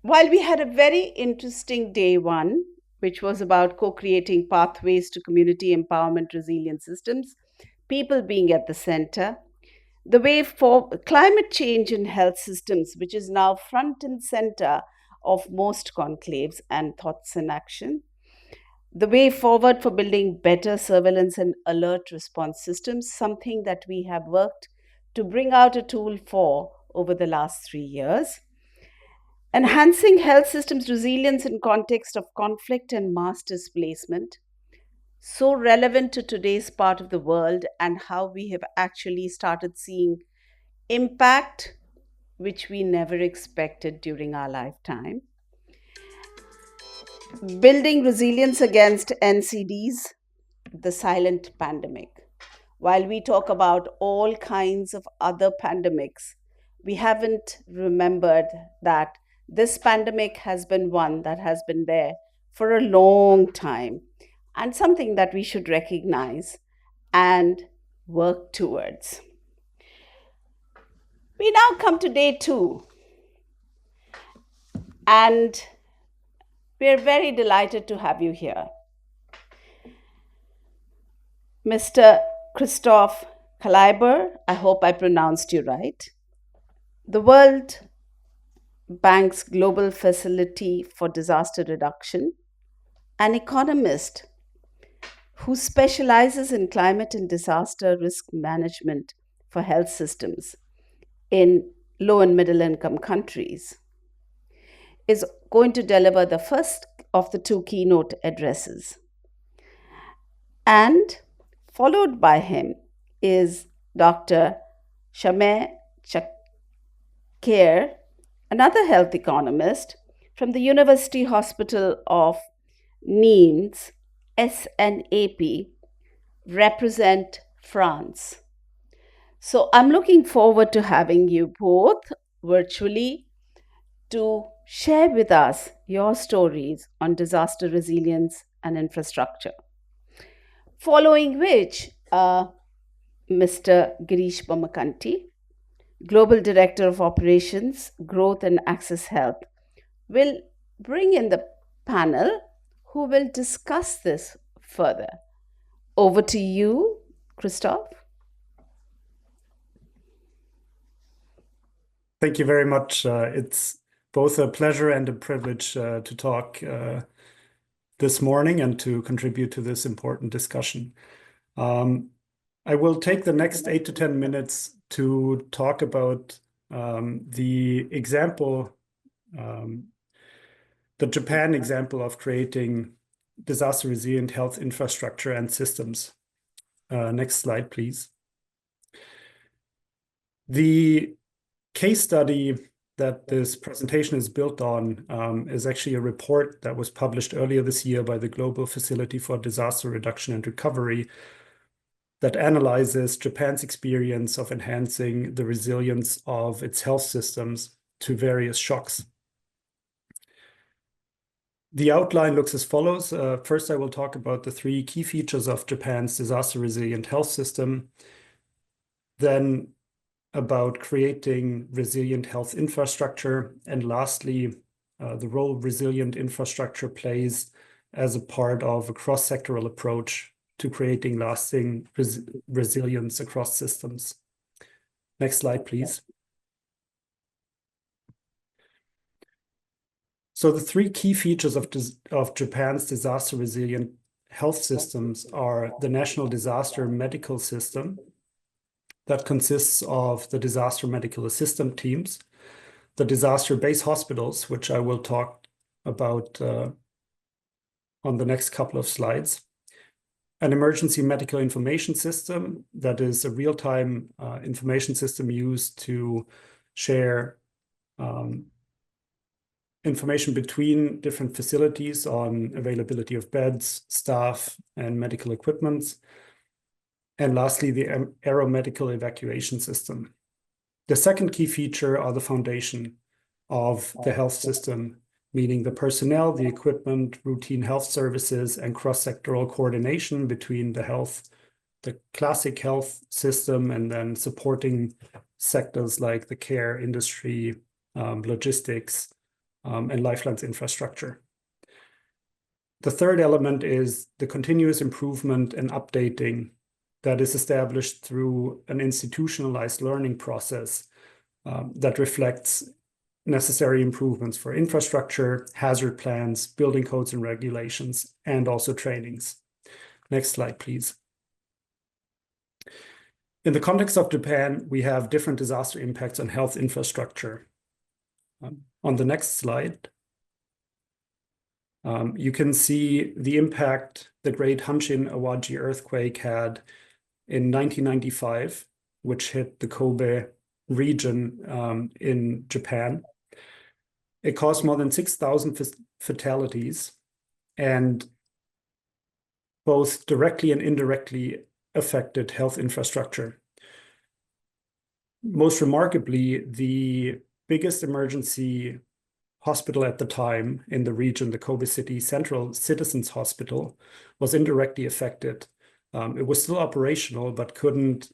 While we had a very interesting day one, which was about co creating pathways to community empowerment resilient systems, people being at the center, the way for climate change in health systems, which is now front and center of most conclaves and thoughts in action, the way forward for building better surveillance and alert response systems, something that we have worked to bring out a tool for over the last 3 years. Enhancing health systems resilience in context of conflict and mass displacement, so relevant to today's part of the world and how we have actually started seeing impact which we never expected during our lifetime. Building resilience against NCDs, the silent pandemic. While we talk about all kinds of other pandemics, we haven't remembered that this pandemic has been one that has been there for a long time and something that we should recognize and work towards. We now come to day two, and we're very delighted to have you here. Mr. Christoph Kleiber, I hope I pronounced you right. The World Bank's Global Facility for Disaster Reduction, an economist who specializes in climate and disaster risk management for health systems in low and middle income countries, is going to deliver the first of the two keynote addresses. And followed by him is Dr. Shameh Chakir, another health economist from the University Hospital of Nimes, SNAP, represent France. So I'm looking forward to having you both virtually to share with us your stories on disaster resilience and infrastructure. Following which, Mr. Girish Bamakanti, Global Director of Operations, Growth and Access Health, will bring in the panel who will discuss this further. Over to you, Christoph. Thank you very much. It's both a pleasure and a privilege to talk this morning and to contribute to this important discussion. I will take the next 8 to 10 minutes to talk about the example, the Japan example of creating disaster resilient health infrastructure and systems. Next slide, please. The case study that this presentation is built on is actually a report that was published earlier this year by the Global Facility for Disaster Reduction and Recovery that analyzes Japan's experience of enhancing the resilience of its health systems to various shocks. The outline looks as follows. First, I will talk about the 3 key features of Japan's disaster resilient health system, then about creating resilient health infrastructure, and lastly, the role resilient infrastructure plays as a part of a cross-sectoral approach to creating lasting resilience across systems. Next slide, please. So the 3 key features of Japan's disaster resilient health systems are the National Disaster Medical System, that consists of the disaster medical assistant teams, the disaster-based hospitals, which I will talk about on the next couple of slides, an emergency medical information system that is a real-time information system used to share information between different facilities on availability of beds, staff, and medical equipment. And lastly, the aeromedical evacuation system. The second key feature are the foundation of the health system, meaning the personnel, the equipment, routine health services, and cross-sectoral coordination between the classic health system, and then supporting sectors like the care industry, logistics, and lifelines infrastructure. The third element is the continuous improvement and updating that is established through an institutionalized learning process that reflects necessary improvements for infrastructure, hazard plans, building codes and regulations, and also trainings. Next slide, please. In the context of Japan, we have different disaster impacts on health infrastructure. On the next slide, you can see the impact the Great Hanshin Awaji earthquake had in 1995, which hit the Kobe region in Japan. It caused more than 6,000 fatalities and both directly and indirectly affected health infrastructure. Most remarkably, the biggest emergency hospital at the time in the region, the Kobe City Central Citizens Hospital, was indirectly affected. It was still operational, but couldn't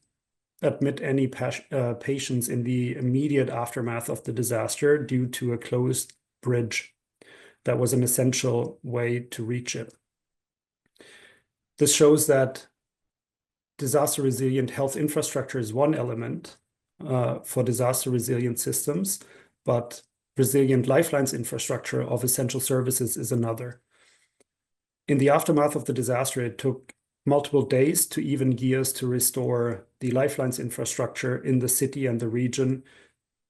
admit any patients in the immediate aftermath of the disaster due to a closed bridge that was an essential way to reach it. This shows that disaster resilient health infrastructure is one element for disaster resilient systems, but resilient lifelines infrastructure of essential services is another. In the aftermath of the disaster, it took multiple days to even years to restore the lifelines infrastructure in the city and the region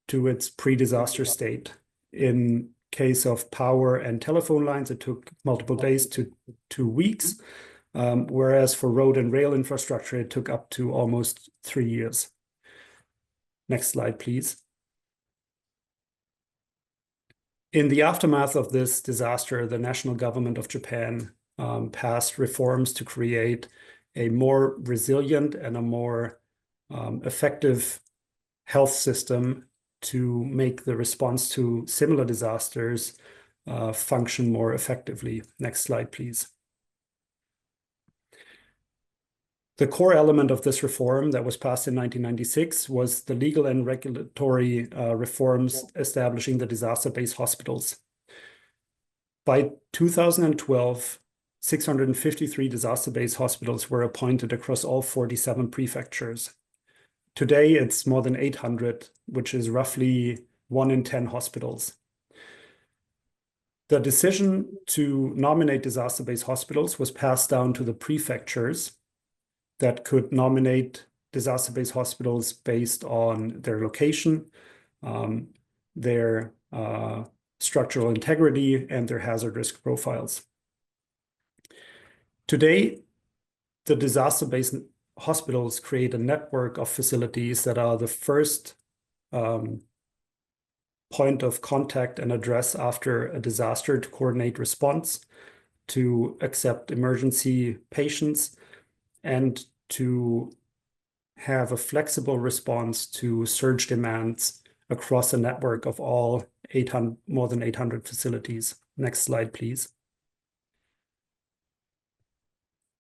to its pre-disaster state. In case of power and telephone lines, it took multiple days to 2 weeks, whereas for road and rail infrastructure, it took up to almost 3 years. Next slide, please. In the aftermath of this disaster, the national government of Japan passed reforms to create a more resilient and a more effective health system to make the response to similar disasters function more effectively. Next slide, please. The core element of this reform that was passed in 1996 was the legal and regulatory reforms establishing the disaster-based hospitals. By 2012, 653 disaster-based hospitals were appointed across all 47 prefectures. Today, it's more than 800, which is roughly 1 in 10 hospitals. The decision to nominate disaster-based hospitals was passed down to the prefectures that could nominate disaster-based hospitals based on their location, their structural integrity, and their hazard risk profiles. Today, the disaster-based hospitals create a network of facilities that are the first point of contact and address after a disaster to coordinate response, to accept emergency patients, and to have a flexible response to surge demands across a network of all more than 800 facilities. Next slide, please.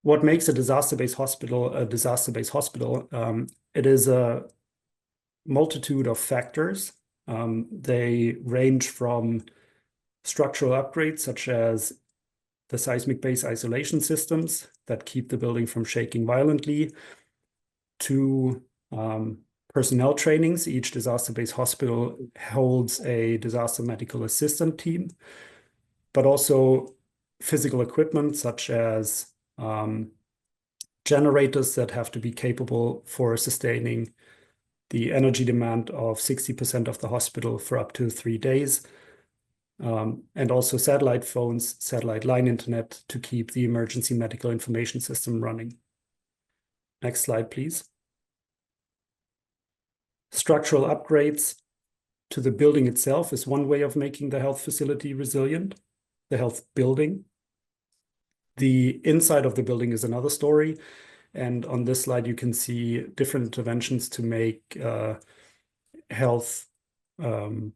What makes a disaster-based hospital a disaster-based hospital? It is a multitude of factors. They range from structural upgrades, such as the seismic base isolation systems that keep the building from shaking violently, to personnel trainings. Each disaster-based hospital holds a disaster medical assistant team, but also physical equipment such as generators that have to be capable for sustaining the energy demand of 60% of the hospital for up to 3 days. And also satellite phones, satellite line internet to keep the emergency medical information system running. Next slide, please. Structural upgrades to the building itself is one way of making the health facility resilient, the health building. The inside of the building is another story. And on this slide, you can see different interventions to make health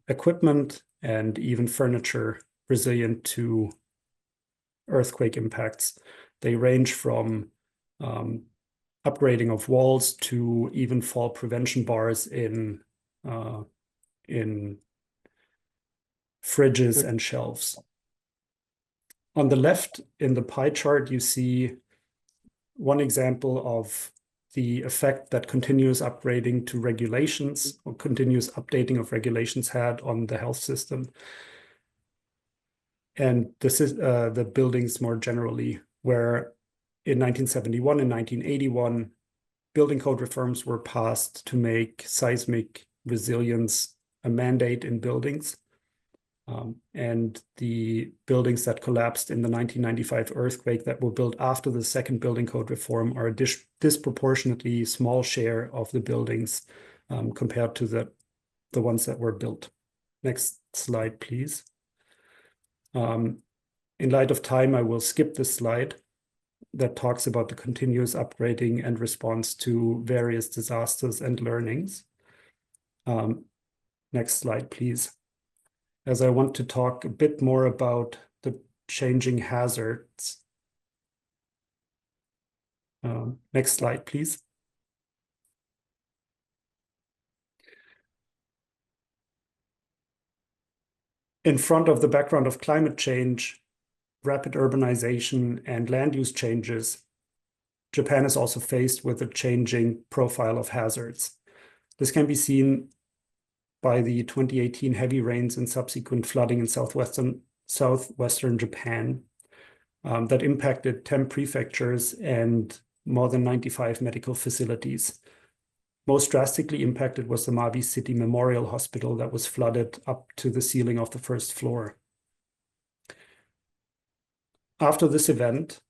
equipment and even furniture resilient to earthquake impacts. They range from upgrading of walls to even fall prevention bars in fridges, and shelves. On the left in the pie chart, you see one example of the effect that continuous upgrading to regulations or continuous updating of regulations had on the health system. And this is the buildings more generally, where in 1971 and 1981, building code reforms were passed to make seismic resilience a mandate in buildings. And the buildings that collapsed in the 1995 earthquake that were built after the second building code reform are a disproportionately small share of the buildings compared to the ones that were built. Next slide, please. In light of time, I will skip this slide that talks about the continuous upgrading and response to various disasters and learnings. Next slide, please. As I want to talk a bit more about the changing hazards. Next slide, please. In front of the background of climate change, rapid urbanization, and land use changes, Japan is also faced with a changing profile of hazards. This can be seen by the 2018 heavy rains and subsequent flooding in southwestern Japan that impacted 10 prefectures and more than 95 medical facilities. Most drastically impacted was the Mabi City Memorial Hospital that was flooded up to the ceiling of the first floor. After this event,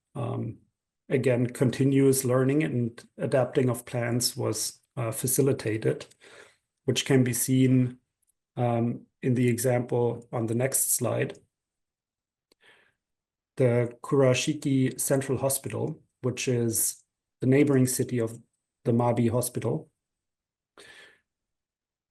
again, continuous learning and adapting of plans was facilitated, which can be seen in the example on the next slide. The Kurashiki Central Hospital, which is the neighboring city of the Mabi Hospital,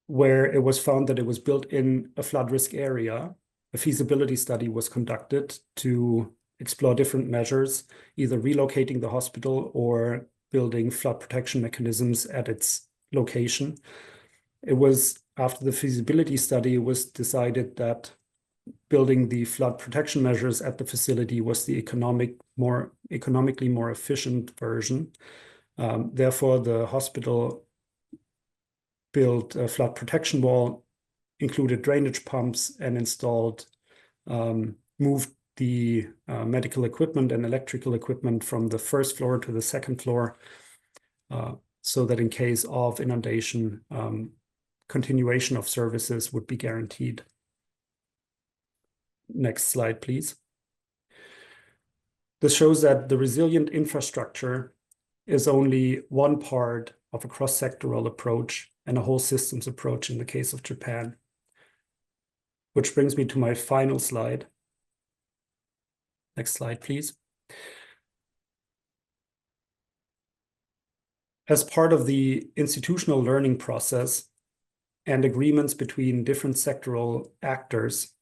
where it was found that it was built in a flood risk area. A feasibility study was conducted to explore different measures, either relocating the hospital or building flood protection mechanisms at its location. It was after the feasibility study, it was decided that building the flood protection measures at the facility was the economically more efficient version. Therefore, the hospital built a flood protection wall, included drainage pumps, and moved the medical equipment and electrical equipment from the first floor to the second floor, so that in case of inundation, continuation of services would be guaranteed. Next slide, please. This shows that the resilient infrastructure is only one part of a cross-sectoral approach and a whole systems approach in the case of Japan. Which brings me to my final slide. Next slide, please. As part of the institutional learning process and agreements between different sectoral actors,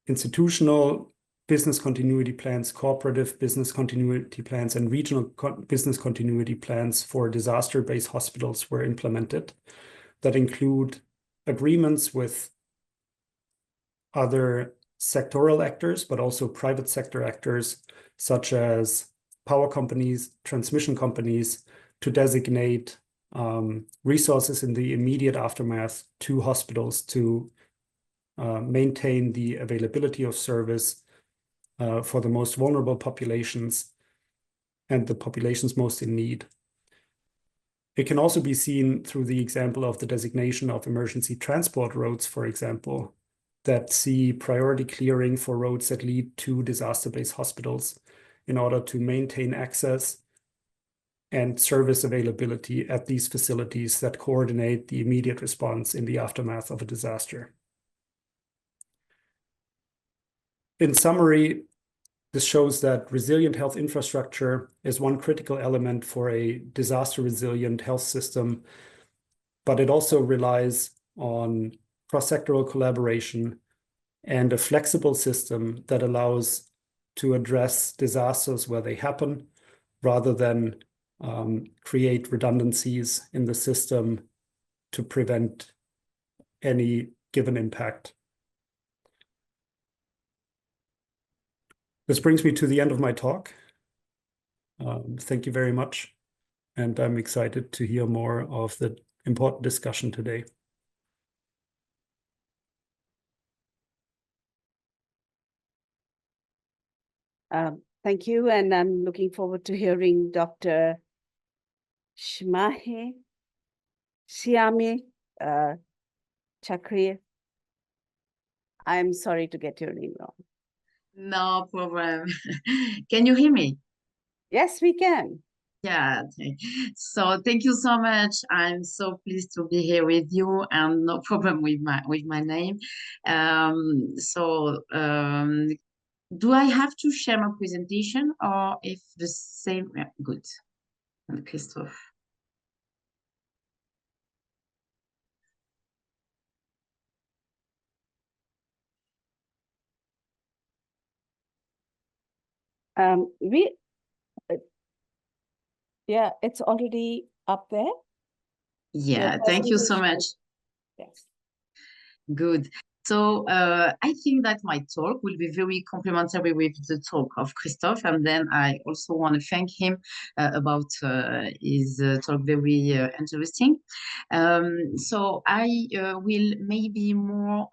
institutional business continuity plans, cooperative business continuity plans, and regional business continuity plans for disaster-based hospitals were implemented that include agreements with other sectoral actors, but also private sector actors, such as power companies, transmission companies, to designate resources in the immediate aftermath to hospitals to maintain the availability of service for the most vulnerable populations and the populations most in need. It can also be seen through the example of the designation of emergency transport roads, for example, that see priority clearing for roads that lead to disaster-based hospitals in order to maintain access and service availability at these facilities that coordinate the immediate response in the aftermath of a disaster. In summary, this shows that resilient health infrastructure is one critical element for a disaster-resilient health system, but it also relies on cross-sectoral collaboration and a flexible system that allows to address disasters where they happen, rather than create redundancies in the system to prevent any given impact. This brings me to the end of my talk. Thank you very much. And I'm excited to hear more of the important discussion today. Thank you, and I'm looking forward to hearing Dr. Shmahe Shiame Chakri. I'm sorry to get your name wrong. No problem. Can you hear me? Yes, we can. Yeah. So thank you so much. I'm so pleased to be here with you, and no problem with my name. Do I have to share my presentation, or if the same? Yeah, good. And Christophe. Yeah, it's already up there. Yeah, thank you so much. Yes. Good. So I think that my talk will be very complementary with the talk of Christophe, and then I also want to thank him about his talk, very interesting. So I will maybe more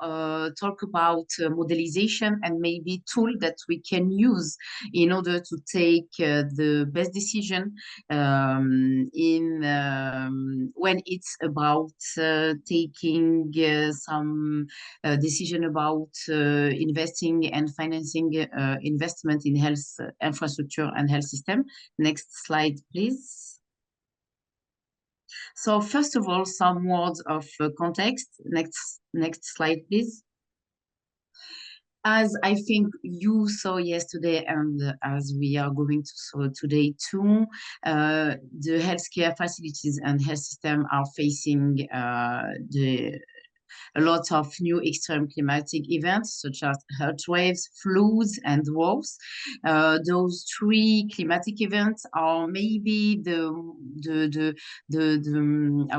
talk about modelization and maybe tool that we can use in order to take the best decision when it's about taking some decision about investing and financing investment in health infrastructure and health system. Next slide, please. So first of all, some words of context. Next slide, please. As I think you saw yesterday, and as we are going to saw today too, the healthcare facilities and health system are facing a lot of new extreme climatic events such as heat waves, floods, and droughts. Those three climatic events are maybe how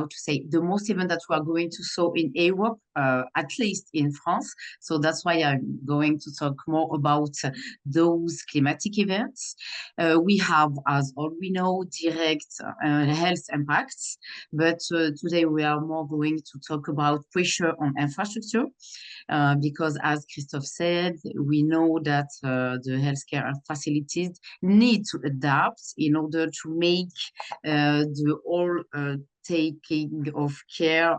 to say, the most event that we are going to saw in Europe, at least in France. So that's why I'm going to talk more about those climatic events. We have, as all we know, direct health impacts, but today we are more going to talk about pressure on infrastructure, because as Christophe said, we know that the healthcare facilities need to adapt in order to make the whole taking of care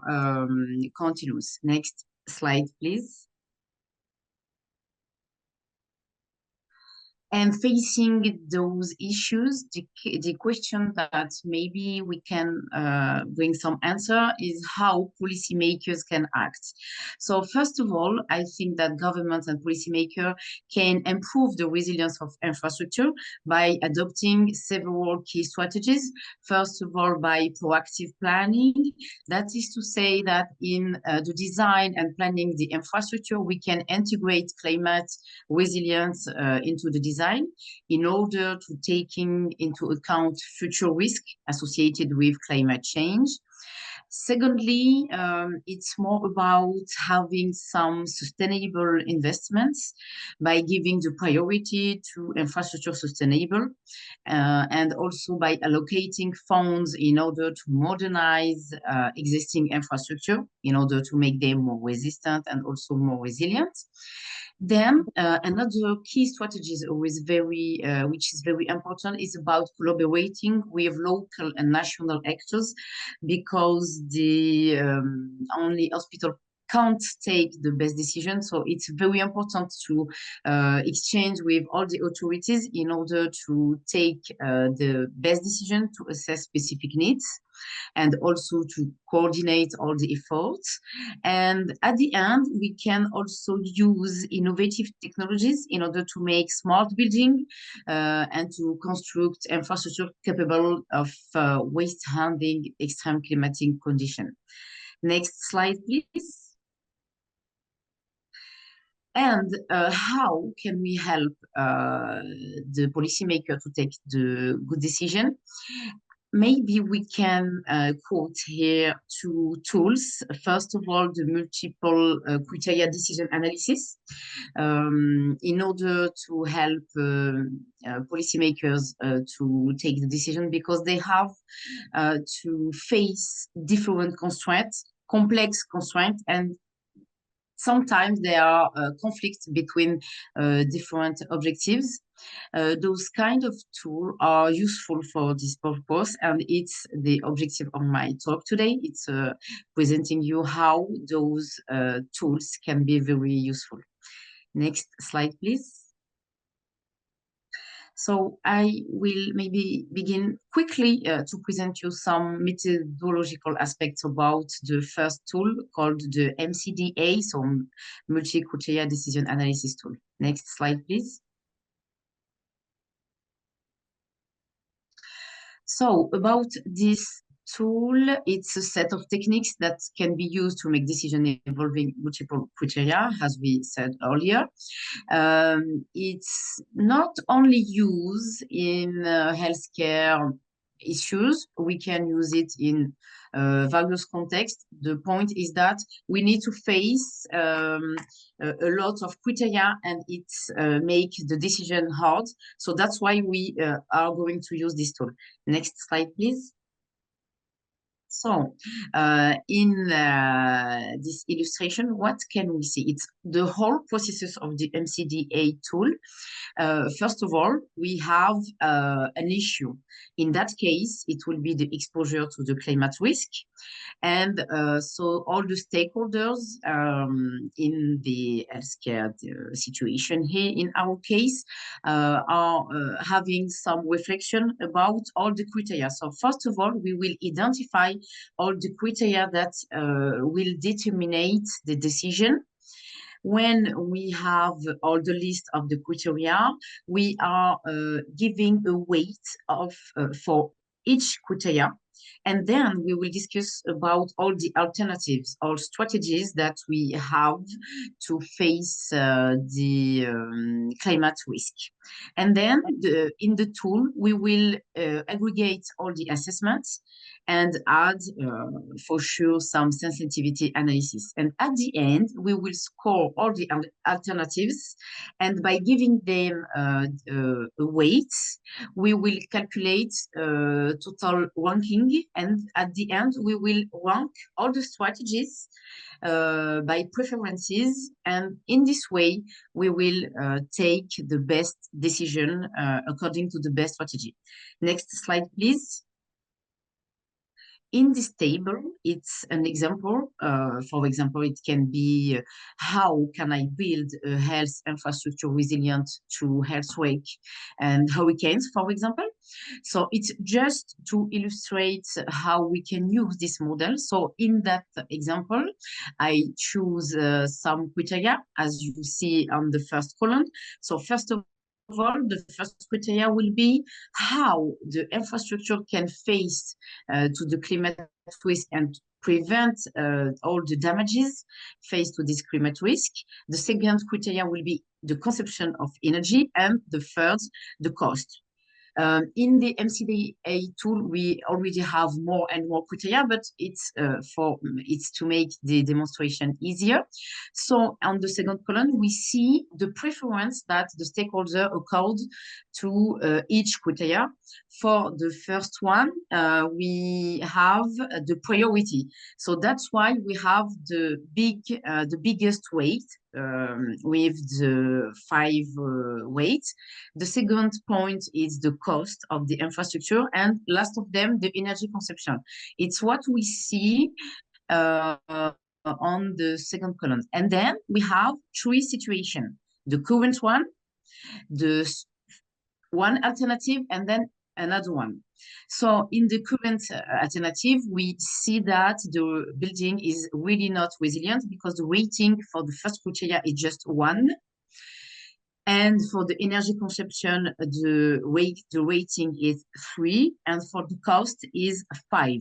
continuous. Next slide, please. And facing those issues, the question that maybe we can bring some answer is how policymakers can act. So first of all, I think that governments and policymakers can improve the resilience of infrastructure by adopting several key strategies. First of all, by proactive planning. That is to say that in the design and planning the infrastructure, we can integrate climate resilience into the design in order to taking into account future risk associated with climate change. Secondly, it's more about having some sustainable investments by giving the priority to infrastructure sustainable, and also by allocating funds in order to modernize existing infrastructure in order to make them more resistant and also more resilient. Then another key strategy is always which is very important, is about collaborating with local and national actors, because the only hospital can't take the best decision. So it's very important to exchange with all the authorities in order to take the best decision to assess specific needs, and also to coordinate all the efforts. And at the end, we can also use innovative technologies in order to make smart building and to construct infrastructure capable of waste handling extreme climatic conditions. Next slide, please. And how can we help the policymaker to take the good decision? maybe we can quote here two tools. First of all, the multiple criteria decision analysis, in order to help policymakers to take the decision, because they have to face different constraints, complex constraints, and sometimes there are conflicts between different objectives. Those kind of tools are useful for this purpose, and it's the objective of my talk today. It's presenting you how those tools can be very useful. Next slide, please. So I will maybe begin quickly to present you some methodological aspects about the first tool called the MCDA, so Multi-Criteria Decision Analysis Tool. Next slide, please. So about this tool, it's a set of techniques that can be used to make decisions involving multiple criteria, as we said earlier. It's not only used in healthcare issues, we can use it in various contexts. The point is that we need to face a lot of criteria, and it make the decision hard. So that's why we are going to use this tool. Next slide, please. So in this illustration, what can we see? It's the whole processes of the MCDA tool. First of all, we have an issue. In that case, it will be the exposure to the climate risk. And so all the stakeholders in the healthcare situation here, in our case, are having some reflection about all the criteria. So first of all, we will identify all the criteria that will determine the decision. When we have all the list of the criteria, we are giving a weight of for each criteria. And then we will discuss about all the alternatives or strategies that we have to face the climate risk. And then in the tool, we will aggregate all the assessments and add for sure some sensitivity analysis. And at the end, we will score all the alternatives, and by giving them weights, we will calculate total ranking, and at the end, we will rank all the strategies by preferences, and in this way, we will take the best decision according to the best strategy. Next slide, please. In this table, it's an example. For example, it can be how can I build a health infrastructure resilient to earthquake and hurricanes, for example. So it's just to illustrate how we can use this model. So in that example, I choose some criteria, as you see on the first column. So first of all, the first criteria will be how the infrastructure can face to the climate risk and prevent all the damages faced to this climate risk. The second criteria will be the consumption of energy, and the third, the cost. In the MCDA tool, we already have more and more criteria, but it's to make the demonstration easier. So on the second column, we see the preference that the stakeholder accorded to each criteria. For the first one, we have the priority. So that's why we have the biggest weight with the 5 weights. The second point is the cost of the infrastructure, and last of them, the energy consumption. It's what we see on the second column. And then we have 3 situations: the current one, the one alternative, and then another one. So in the current alternative, we see that the building is really not resilient because the rating for the first criteria is just 1. And for the energy consumption, the rating is 3, and for the cost is 5.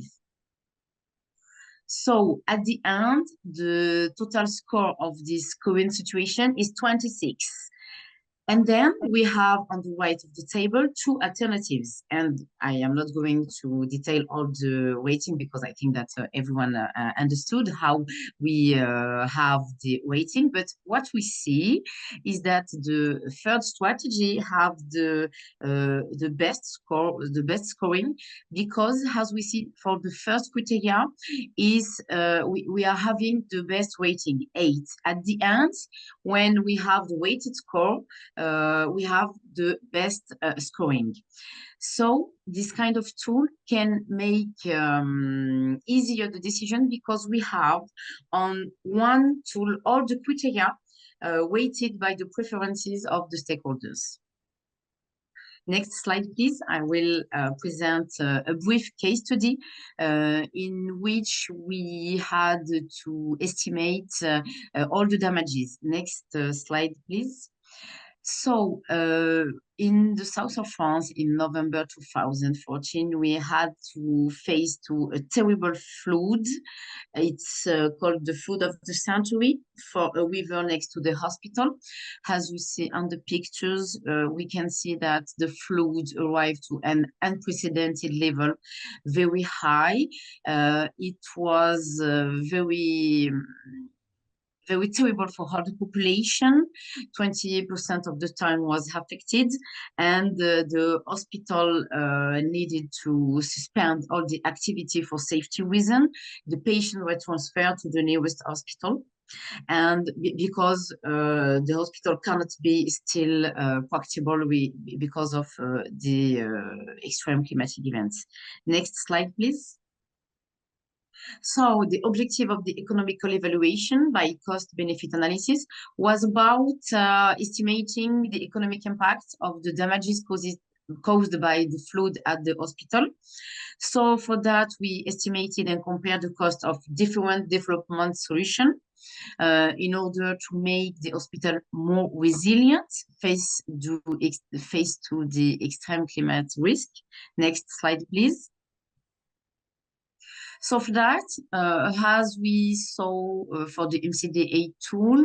So at the end, the total score of this current situation is 26. And then we have on the right of the table two alternatives. And I am not going to detail all the rating because I think that everyone understood how we have the rating. But what we see is that the third strategy have the best scoring, because as we see for the first criteria is we are having the best rating, 8. At the end, when we have the weighted score, we have the best scoring. So this kind of tool can make easier the decision, because we have on one tool all the criteria weighted by the preferences of the stakeholders. Next slide, please. I will present a brief case study in which we had to estimate all the damages. Next slide, please. So in the south of France in November 2014, we had to face to a terrible flood. It's called the flood of the century for a river next to the hospital. As we see on the pictures, we can see that the flood arrived to an unprecedented level, very high. It was very terrible for all the population. 28% of the time was affected, and the hospital needed to suspend all the activity for safety reasons. The patient were transferred to the nearest hospital, and because the hospital cannot be still practicable because of the extreme climatic events. Next slide, please. So the objective of the economical evaluation by cost-benefit analysis was about estimating the economic impact of the damages caused by the flood at the hospital. So for that, we estimated and compared the cost of different development solutions in order to make the hospital more resilient face to the extreme climate risk. Next slide, please. So for that, as we saw for the MCDA tool,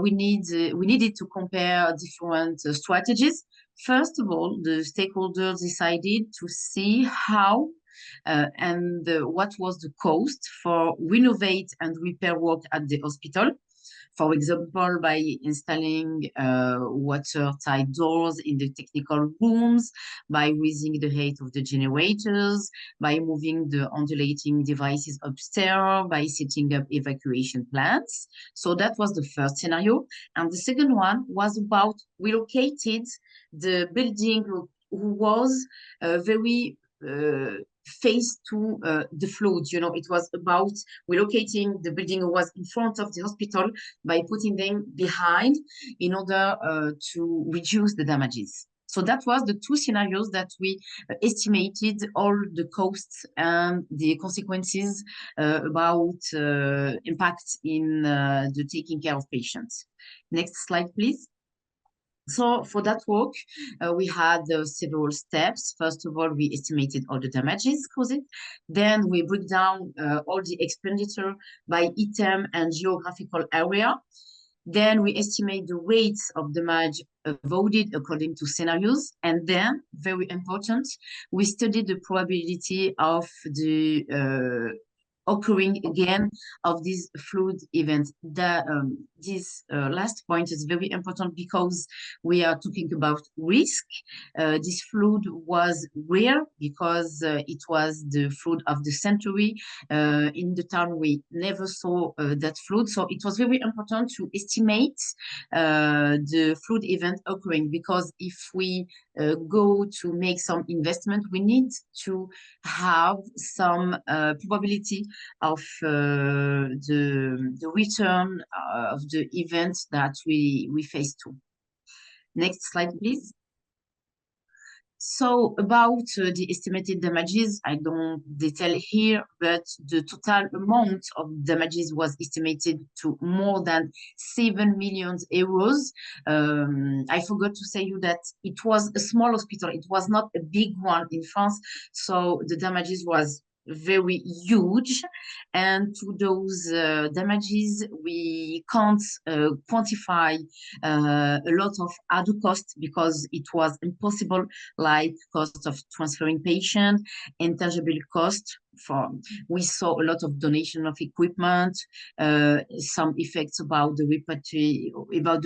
we needed to compare different strategies. First of all, the stakeholders decided to see how and what was the cost for renovate and repair work at the hospital. For example, by installing watertight doors in the technical rooms, by raising the height of the generators, by moving the undulating devices upstairs, by setting up evacuation plans. So that was the first scenario. And the second one was about relocated the building who was very face to the flood. You know, it was about relocating the building who was in front of the hospital by putting them behind in order to reduce the damages. So that was the two scenarios that we estimated all the costs and the consequences about impact in the taking care of patients. Next slide, please. So for that work, we had several steps. First of all, we estimated all the damages caused. Then we break down all the expenditure by item and geographical area. Then we estimate the rates of damage avoided according to scenarios. And then, very important, we studied the probability of the occurring again of these flood events. This last point is very important because we are talking about risk. This flood was rare because it was the flood of the century. In the town, we never saw that flood. So it was very important to estimate the flood event occurring, because if we go to make some investment, we need to have some probability of the return of the events that we face to. Next slide, please. So about the estimated damages, I don't detail here, but the total amount of damages was estimated to more than 7 million euros. I forgot to say you that it was a small hospital. It was not a big one in France. So the damages was very huge, and to those damages we can't quantify a lot of other costs because it was impossible, like cost of transferring patient, intangible cost. For we saw a lot of donation of equipment, some effects about the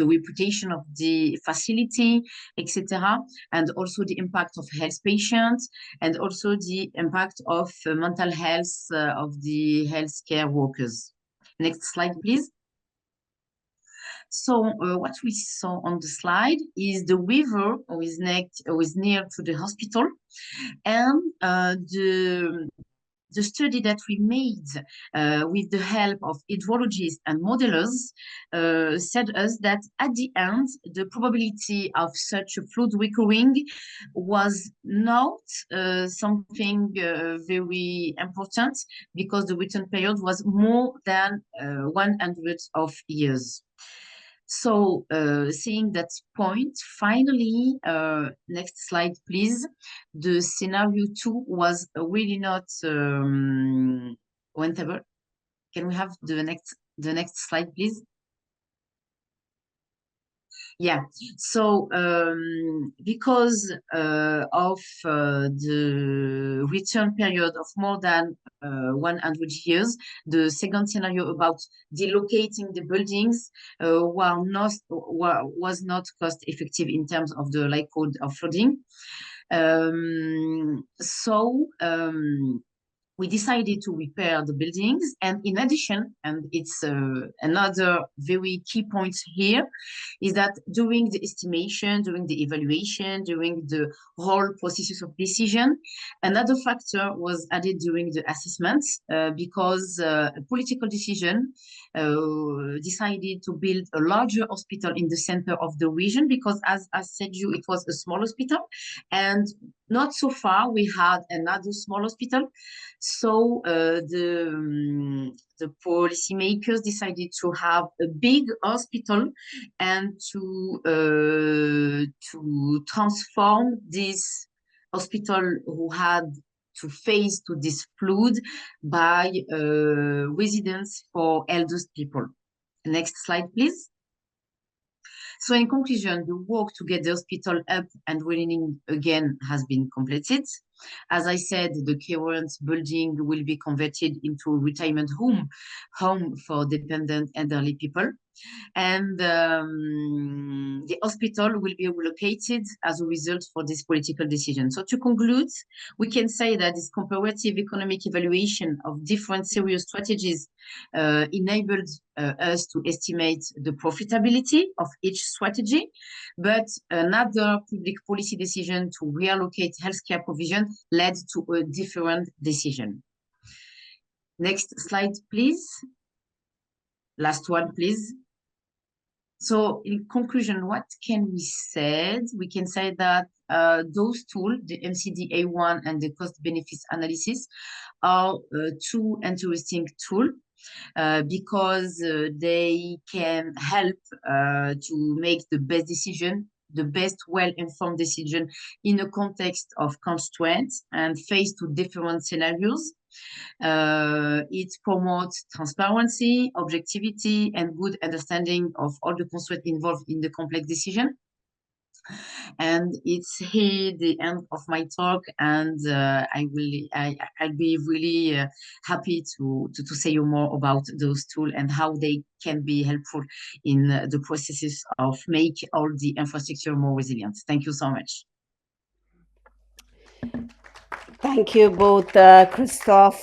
reputation of the facility, etc., and also the impact of health patients, and also the impact of mental health of the healthcare workers. Next slide, please. So what we saw on the slide is the river who is near to the hospital, and the study that we made with the help of hydrologists and modelers said us that at the end, the probability of such a flood recurring was not something very important, because the return period was more than 100 of years. So seeing that point, finally, next slide, please. The scenario 2 was really not rentable. Can we have the next slide, please? Yeah, so because of the return period of more than 100 years, the second scenario about delocating the buildings was not cost effective in terms of the likelihood of flooding. We decided to repair the buildings, and in addition, and it's another very key point here, is that during the estimation, during the evaluation, during the whole processes of decision, another factor was added during the assessment, because a political decision decided to build a larger hospital in the center of the region, because as I said you, it was a small hospital, and not so far we had another small hospital. So the policymakers decided to have a big hospital and to transform this hospital who had to face to this flood by residence for elder people. Next slide, please. So in conclusion, the work to get the hospital up and running again has been completed. As I said, the current building will be converted into a retirement home for dependent elderly people. And the hospital will be relocated as a result for this political decision. So to conclude, we can say that this comparative economic evaluation of different serious strategies enabled us to estimate the profitability of each strategy, but another public policy decision to reallocate healthcare provision led to a different decision. Next slide, please. Last one, please. So in conclusion, what can we say? We can say that those tools, the MCDA1 and the cost benefits analysis, are two interesting tools because they can help to make the best decision, the best well-informed decision in a context of constraints and faced to different scenarios. It promotes transparency, objectivity, and good understanding of all the constraints involved in the complex decision. And it's here the end of my talk, and I'll be really happy to say you more about those tools and how they can be helpful in the processes of make all the infrastructure more resilient. Thank you so much. Thank you both, Christophe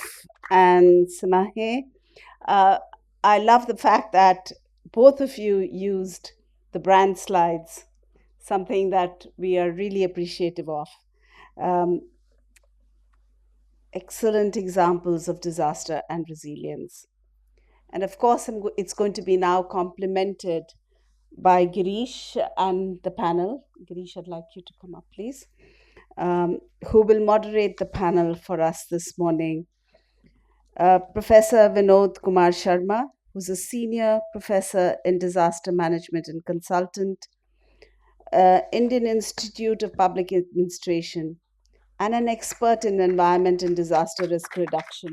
and Samahe. I love the fact that both of you used the brand slides, something that we are really appreciative of. Excellent examples of disaster and resilience. And of course, it's going to be now complemented by Girish and the panel. Girish, I'd like you to come up, please, who will moderate the panel for us this morning. Professor Vinod Kumar Sharma, who's a senior professor in disaster management and consultant, Indian Institute of Public Administration, and an expert in environment and disaster risk reduction.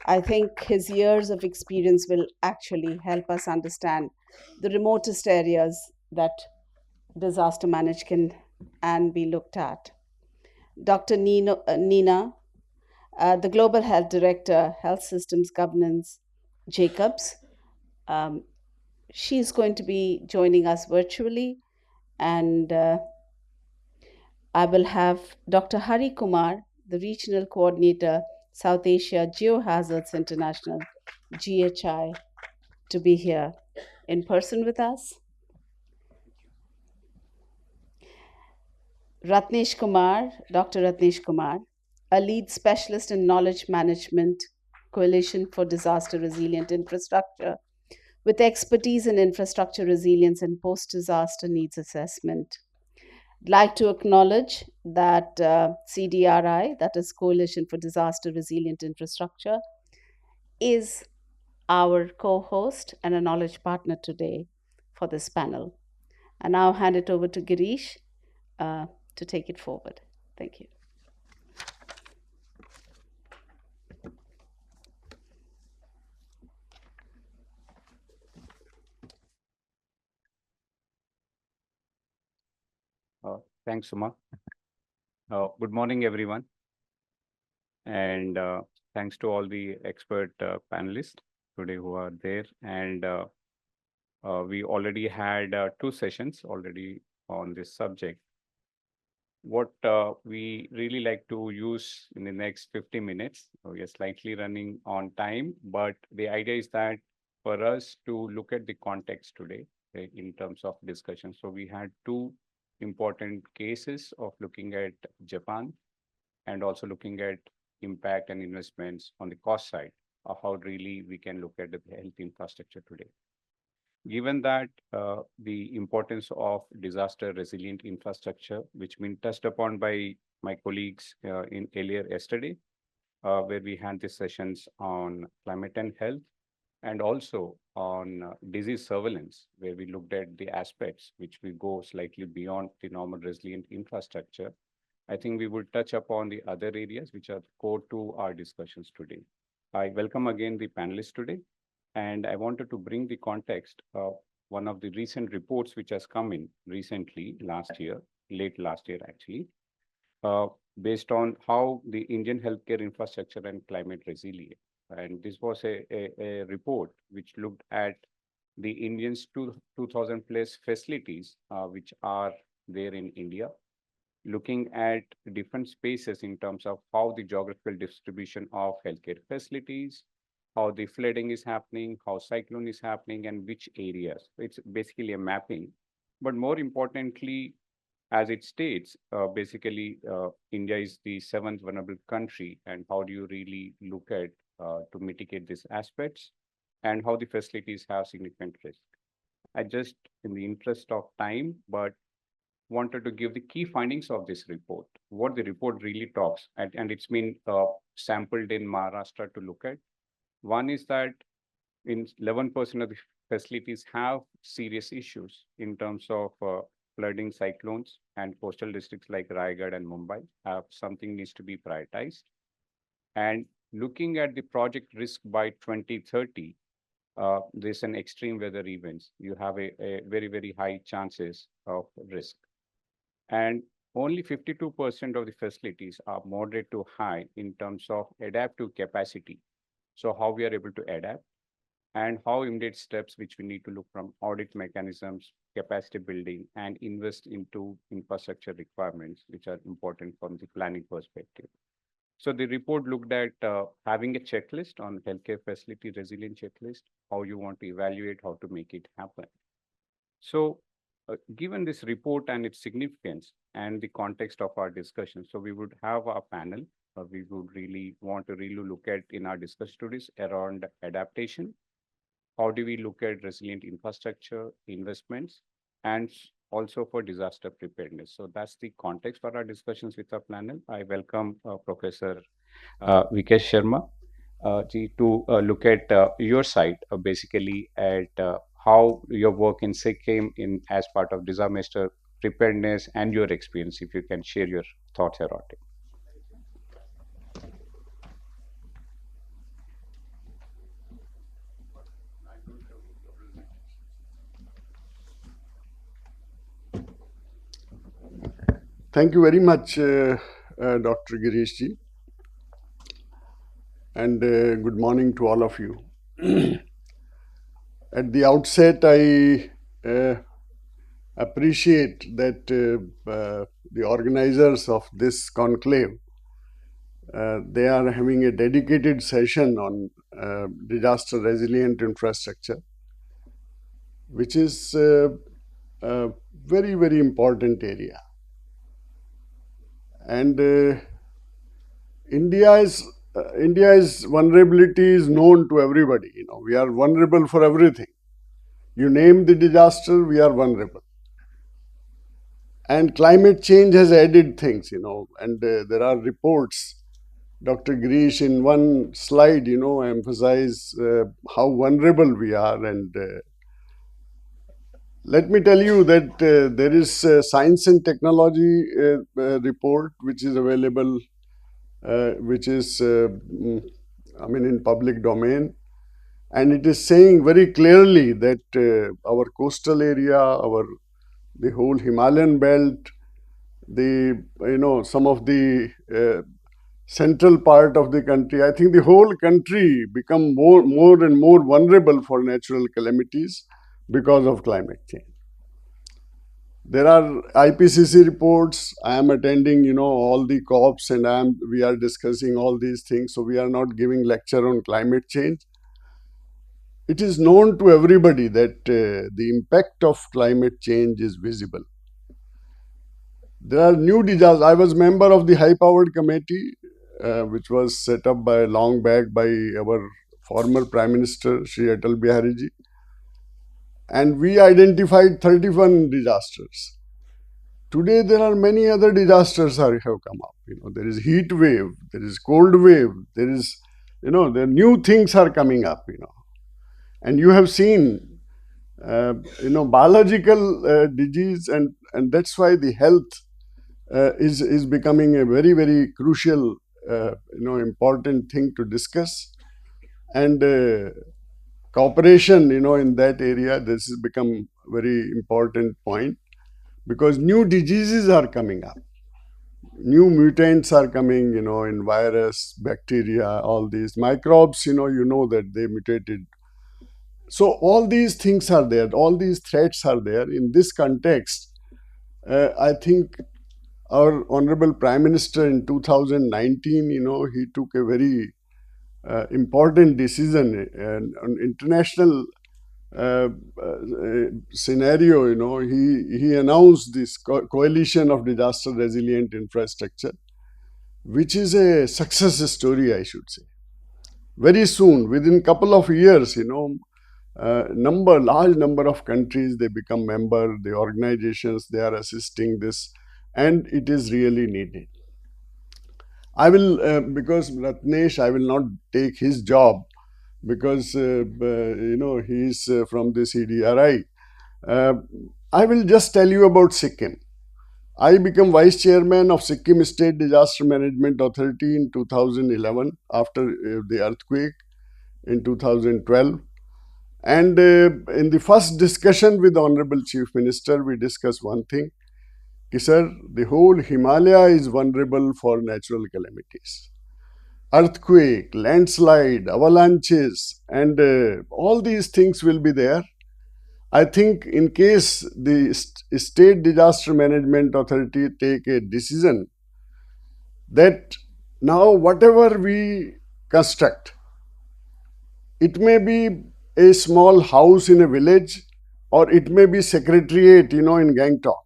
I think his years of experience will actually help us understand the remotest areas that disaster management can and be looked at. Dr. Nina, the Global Health Director, Health Systems Governance, Jacobs, um, she's going to be joining us virtually, and I will have Dr. Hari Kumar, the Regional Coordinator, South Asia Geohazards International, GHI, to be here in person with us. Ratnesh Kumar, Dr. Ratnesh Kumar, a lead specialist in knowledge management, Coalition for Disaster Resilient Infrastructure, with expertise in infrastructure resilience and post disaster needs assessment. I'd like to acknowledge that CDRI, that is Coalition for Disaster Resilient Infrastructure, is our co host and a knowledge partner today for this panel. I now hand it over to Girish to take it forward. Thank you. Thanks, Suma. Good morning, everyone. And thanks to all the expert panelists today who are there. And we already had 2 sessions already on this subject. What we really like to use in the next 50 minutes, we are slightly running on time, but the idea is that for us to look at the context today in terms of discussion. So we had 2 important cases of looking at Japan and also looking at impact and investments on the cost side of how really we can look at the health infrastructure today. Given that the importance of disaster resilient infrastructure, which been touched upon by my colleagues in earlier yesterday, where we had these sessions on climate and health, and also on disease surveillance, where we looked at the aspects which we go slightly beyond the normal resilient infrastructure. I think we will touch upon the other areas which are core to our discussions today. I welcome again the panelists today, and I wanted to bring the context of one of the recent reports which has come in recently, late last year actually, uh, based on how the Indian healthcare infrastructure and climate resilient. And this was a report which looked at the Indians 2,000 plus facilities which are there in India, looking at different spaces in terms of how the geographical distribution of healthcare facilities, how the flooding is happening, how cyclone is happening, and which areas. It's basically a mapping. But more importantly, as it states, basically, India is the 7th vulnerable country, and how do you really look at to mitigate these aspects, and how the facilities have significant risk. I just, in the interest of time, but wanted to give the key findings of this report, what the report really talks, and it's been sampled in Maharashtra to look at. One is that in 11% of the facilities have serious issues in terms of flooding, cyclones, and coastal districts like Raigad and Mumbai have something needs to be prioritized. And looking at the project risk by 2030, there's an extreme weather events. You have a very, very high chances of risk. And only 52% of the facilities are moderate to high in terms of adaptive capacity. So how we are able to adapt, and how immediate steps which we need to look from audit mechanisms, capacity building, and invest into infrastructure requirements, which are important from the planning perspective. So the report looked at having a checklist on healthcare facility resilient checklist, how you want to evaluate, how to make it happen. So given this report and its significance and the context of our discussion, so we would have a panel. We would really want to really look at in our discussion today around adaptation. How do we look at resilient infrastructure investments, and also for disaster preparedness? So that's the context for our discussions with our panel. I welcome Professor Vikesh Sharma to look at your side, basically at how your work in Sikkim in as part of disaster preparedness, and your experience. If you can share your thoughts around it. Thank you very much, Dr. Girish ji, and good morning to all of you. At the outset, I appreciate that the organizers of this conclave, they are having a dedicated session on disaster resilient infrastructure, which is a very, very important area. And India's vulnerability is known to everybody. You know, we are vulnerable for everything. You name the disaster, we are vulnerable. And climate change has added things, you know, and there are reports. Dr. Girish, in one slide, you know, emphasize how vulnerable we are. And let me tell you that there is a science and technology report which is available, which is, in public domain. And it is saying very clearly that our coastal area, the whole Himalayan belt, some of the central part of the country, I think the whole country become more and more vulnerable for natural calamities because of climate change. There are IPCC reports. I am attending, you know, all the COPs, and we are discussing all these things. So we are not giving lecture on climate change. It is known to everybody that the impact of climate change is visible. There are new disasters. I was member of the high-powered committee, which was set up long back by our former Prime Minister, Shri Atal Bihari ji. And we identified 31 disasters. Today, there are many other disasters have come up. You know, there is heat wave, there is cold wave, there is, you know, the new things are coming up, you know. And you have seen, biological disease, and that's why the health is becoming a very, very crucial, important thing to discuss. And cooperation, you know, in that area, this has become very important point, because new diseases are coming up. New mutants are coming, you know, in virus, bacteria, all these microbes, you know that they mutated. So all these things are there, all these threats are there. In this context, I think our Honorable Prime Minister in 2019, you know, he took a very important decision on international scenario. You know, he announced this coalition of disaster resilient infrastructure, which is a success story, I should say. Very soon, within couple of years, you know, large number of countries, they become member, the organizations, they are assisting this, and it is really needed. I will, because Ratnesh, I will not take his job, because, he is from the CDRI. I will just tell you about Sikkim. I became Vice Chairman of Sikkim State Disaster Management Authority in 2011 after the earthquake in 2012. And in the first discussion with the Honorable Chief Minister, we discussed one thing. Sir, the whole Himalaya is vulnerable for natural calamities. Earthquake, landslide, avalanches, and all these things will be there. I think in case the State Disaster Management Authority take a decision that now whatever we construct, it may be a small house in a village, or it may be secretariat, you know, in Gangtok,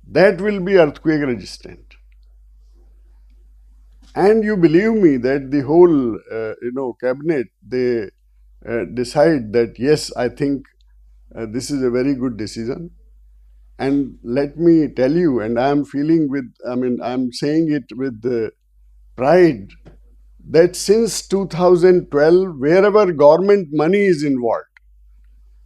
that will be earthquake resistant. And you believe me that the whole, cabinet, they decide that, yes, I think this is a very good decision. And let me tell you, and I'm saying it with pride, that since 2012, wherever government money is involved,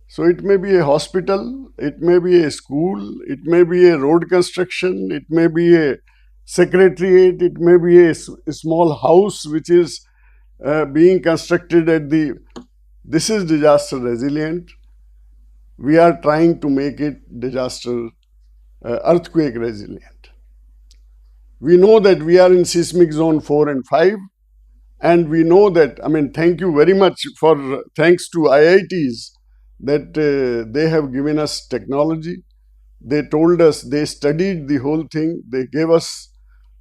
So it may be a hospital, it may be a school, it may be a road construction, it may be a secretariat, it may be a small house which is being constructed at the. This is disaster resilient. We are trying to make it earthquake resilient. We know that we are in seismic zone 4 and 5, and we know that, I mean, thank you very much for, thanks to IITs that they have given us technology. They told us, they studied the whole thing, they gave us,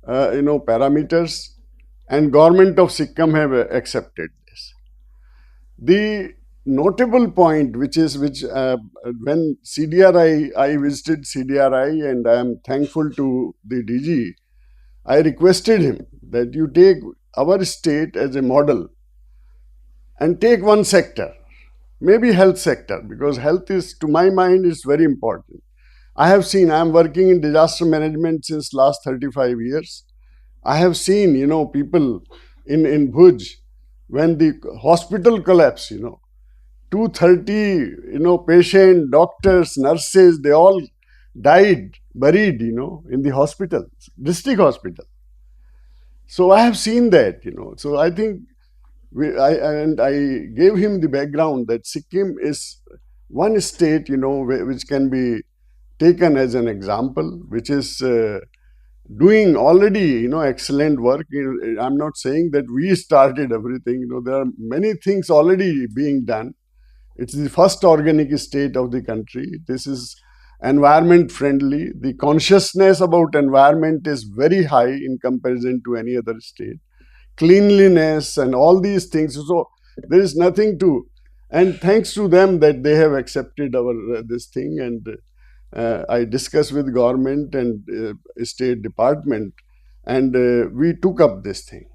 parameters, and government of Sikkim have accepted this. The notable point, which when CDRI, I visited CDRI, and I am thankful to the DG, I requested him that you take our state as a model and take one sector, maybe health sector, because health is, to my mind, is very important. I have seen, I am working in disaster management since last 35 years. I have seen, people in Bhuj, when the hospital collapsed, 230, patient, doctors, nurses, they all died, buried, in the hospital, district hospital. So I have seen that, So I think, I gave him the background that Sikkim is one state, which can be taken as an example, which is doing already, excellent work. I'm not saying that we started everything. There are many things already being done. It's the first organic state of the country. This is environment friendly. The consciousness about environment is very high in comparison to any other state. Cleanliness and all these things. So there is nothing to, and thanks to them that they have accepted our this thing. And I discussed with government and State Department, and we took up this thing,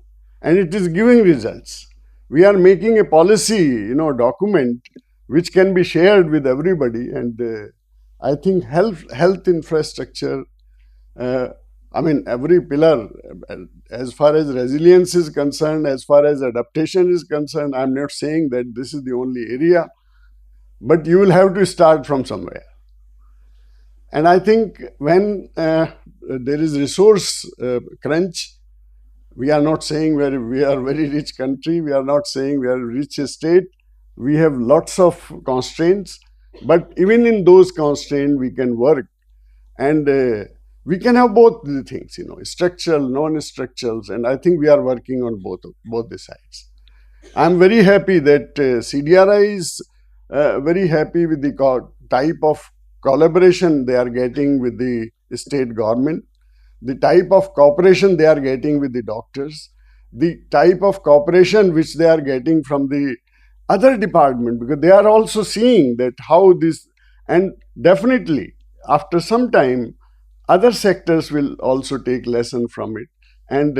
and it is giving results. We are making a policy, document which can be shared with everybody, and I think health infrastructure. Every pillar, as far as resilience is concerned, as far as adaptation is concerned, I'm not saying that this is the only area, but you will have to start from somewhere. And I think when there is resource crunch, we are not saying we are a very rich country, we are not saying we are a rich state, we have lots of constraints, but even in those constraints, we can work, and we can have both the things, structural, non-structurals, and I think we are working on both the sides. I'm very happy that CDRI is very happy with the type of collaboration they are getting with the state government, the type of cooperation they are getting with the doctors, the type of cooperation which they are getting from the other department, because they are also seeing that how this, and definitely after some time, other sectors will also take lesson from it, and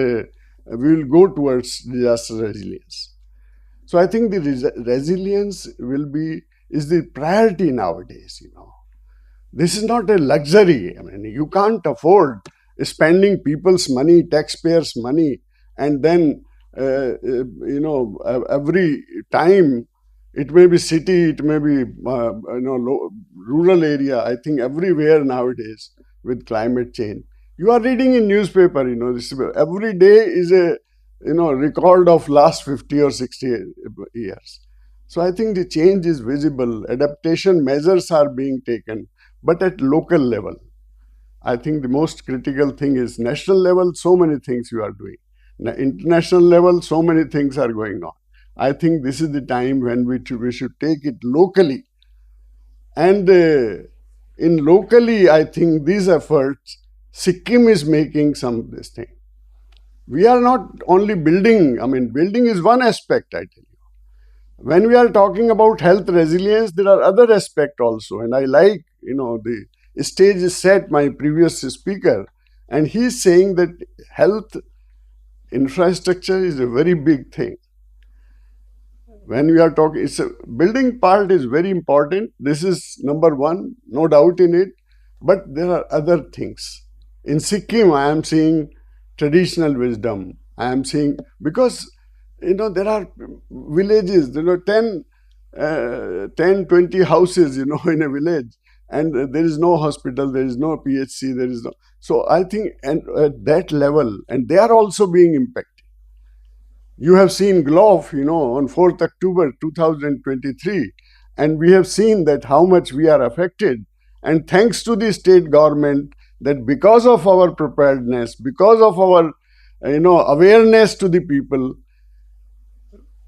we will go towards disaster resilience. So I think the resilience is the priority nowadays, This is not a luxury. You can't afford spending people's money, taxpayers' money, and then, every time, it may be city, it may be, rural area. I think everywhere nowadays with climate change. You are reading in newspaper, every day is a, record of last 50 or 60 years. So I think the change is visible. Adaptation measures are being taken, but at local level. I think the most critical thing is national level, so many things you are doing. International level, so many things are going on. I think this is the time when we should take it locally. And in locally, I think these efforts, Sikkim is making some of this thing. We are not only building, building is one aspect, I tell you. When we are talking about health resilience, there are other aspects also. And I like, the stage is set, my previous speaker, and he is saying that health infrastructure is a very big thing. When we are talking, building part is very important. This is number one, no doubt in it. But there are other things. In Sikkim, I am seeing traditional wisdom. I am seeing, because, there are villages, 10 10, 20 houses, in a village, and there is no hospital, there is no PHC, there is no. So I think, and at that level, and they are also being impacted. You have seen Glove, on 4th October 2023, and we have seen that how much we are affected. And thanks to the state government, that because of our preparedness, because of our, awareness to the people,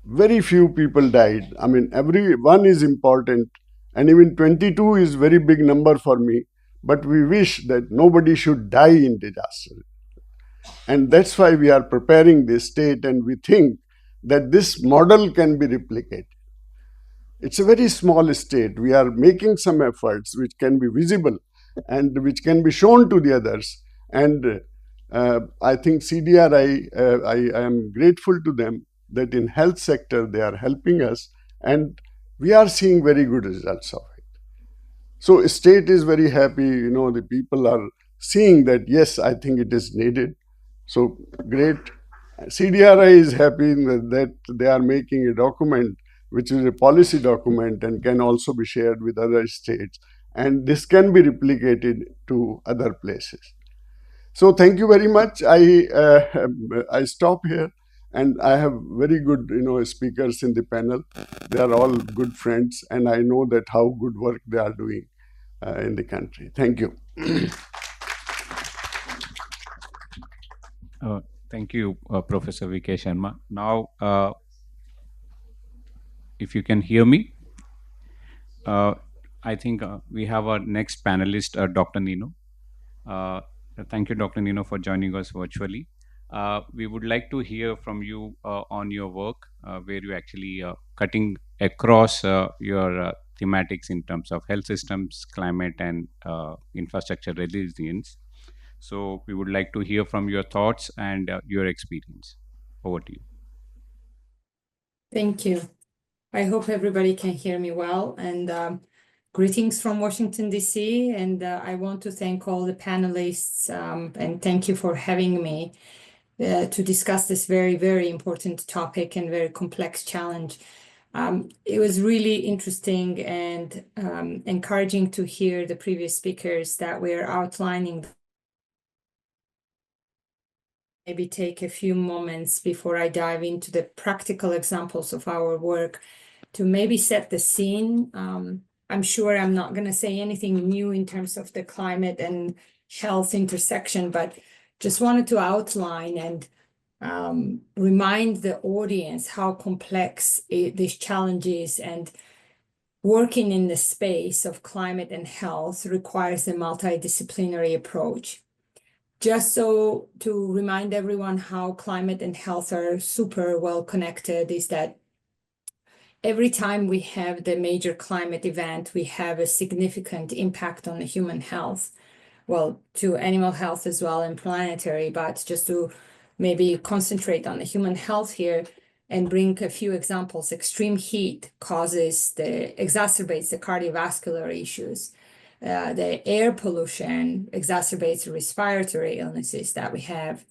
very few people died. I mean, every one is important, and even 22 is very big number for me. But we wish that nobody should die in disaster. And that's why we are preparing this state, and we think that this model can be replicated. It's a very small state. We are making some efforts which can be visible and which can be shown to the others. And I think CDRI, I am grateful to them that in health sector they are helping us, and we are seeing very good results of it. So state is very happy, the people are seeing that, yes, I think it is needed. So great. CDRI is happy that they are making a document which is a policy document and can also be shared with other states. And this can be replicated to other places. So thank you very much. I stop here, and I have very good speakers in the panel. They are all good friends, and I know that how good work they are doing in the country. Thank you. Thank you, Professor V.K. Sharma. Now, if you can hear me, I think we have our next panelist, Dr. Nino. Thank you, Dr. Nino, for joining us virtually. We would like to hear from you on your work, where you actually cutting across your thematics in terms of health systems, climate, and infrastructure resilience. So we would like to hear from your thoughts and your experience. Over to you. Thank you. I hope everybody can hear me well. And greetings from Washington, D.C. And I want to thank all the panelists and thank you for having me to discuss this very, very important topic and very complex challenge. It was really interesting and encouraging to hear the previous speakers that we're outlining. Maybe take a few moments before I dive into the practical examples of our work to maybe set the scene. I'm sure I'm not going to say anything new in terms of the climate and health intersection, but just wanted to outline and remind the audience how complex this challenge is, and working in the space of climate and health requires a multidisciplinary approach. Just so to remind everyone how climate and health are super well connected is that every time we have the major climate event, we have a significant impact on the human health, well, to animal health as well and planetary, but just to maybe concentrate on the human health here and bring a few examples. Extreme heat exacerbates the cardiovascular issues. The air pollution exacerbates respiratory illnesses that we have.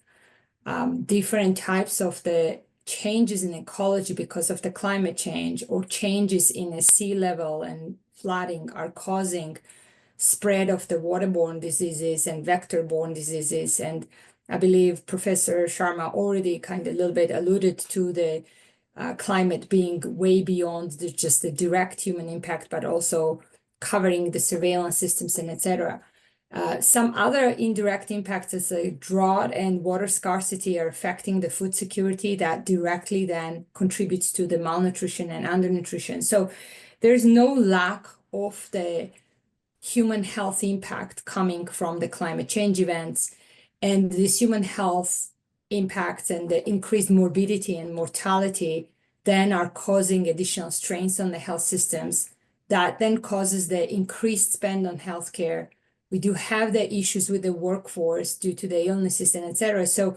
Different types of the changes in ecology because of the climate change or changes in the sea level and flooding are causing spread of the waterborne diseases and vector-borne diseases. And I believe Professor Sharma already kind of a little bit alluded to the climate being way beyond just the direct human impact, but also covering the surveillance systems and etc. Some other indirect impacts as a drought and water scarcity are affecting the food security that directly then contributes to the malnutrition and undernutrition. So there's no lack of the human health impact coming from the climate change events, and this human health impacts and the increased morbidity and mortality then are causing additional strains on the health systems that then causes the increased spend on healthcare. We do have the issues with the workforce due to the illnesses and etc. So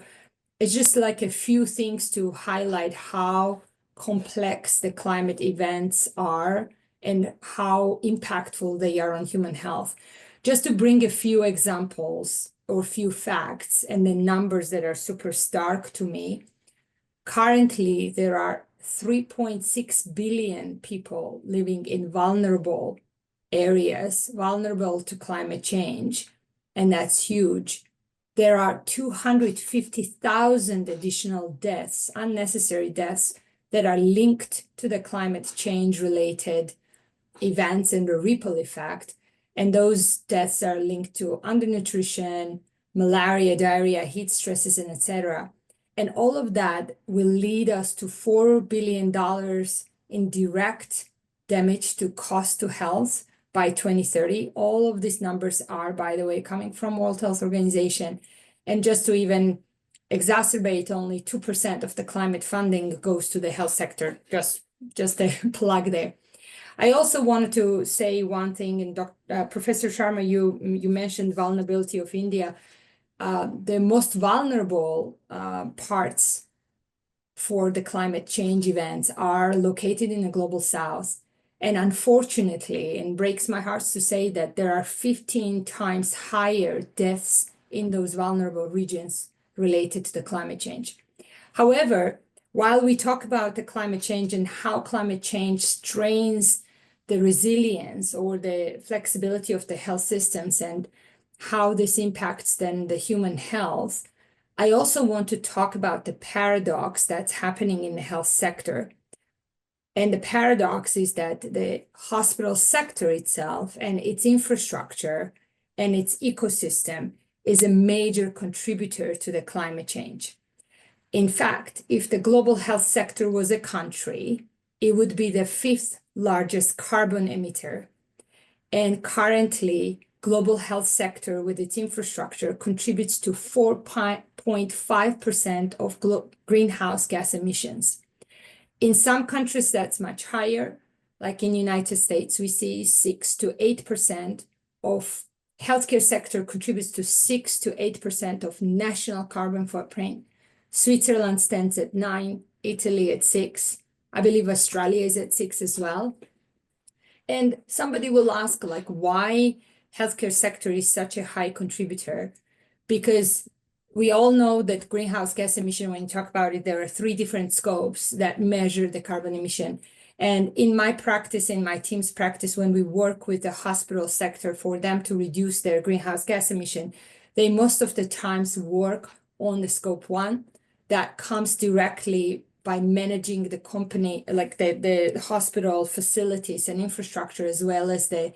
it's just like a few things to highlight how complex the climate events are and how impactful they are on human health. Just to bring a few examples or few facts and the numbers that are super stark to me. Currently, there are 3.6 billion people living in vulnerable areas, vulnerable to climate change, and that's huge. There are 250,000 additional deaths, unnecessary deaths, that are linked to the climate change related events and the ripple effect. And those deaths are linked to undernutrition, malaria, diarrhea, heat stresses, and etc. And all of that will lead us to $4 billion in direct damage to cost to health by 2030. All of these numbers are, by the way, coming from World Health Organization. And just to even exacerbate, only 2% of the climate funding goes to the health sector. Just a plug there. I also wanted to say one thing, and Professor Sharma, you mentioned vulnerability of India. The most vulnerable parts for the climate change events are located in the global south. And unfortunately, and breaks my heart to say that there are 15 times higher deaths in those vulnerable regions related to the climate change. However, while we talk about the climate change and how climate change strains the resilience or the flexibility of the health systems and how this impacts then the human health, I also want to talk about the paradox that's happening in the health sector. And the paradox is that the hospital sector itself and its infrastructure and its ecosystem is a major contributor to the climate change. In fact, if the global health sector was a country, it would be the 5th largest carbon emitter. And currently, global health sector with its infrastructure contributes to 4.5% of greenhouse gas emissions. In some countries, that's much higher. Like in the United States, we see 6 to 8% of healthcare sector contributes to 6 to 8% of national carbon footprint. Switzerland stands at 9, Italy at 6. I believe Australia is at 6 as well. And somebody will ask, like, why healthcare sector is such a high contributor? Because we all know that greenhouse gas emission, when you talk about it, there are 3 different scopes that measure the carbon emission. And in my practice, in my team's practice, when we work with the hospital sector for them to reduce their greenhouse gas emission, they most of the times work on the scope 1 that comes directly by managing the company, like the hospital facilities and infrastructure, as well as the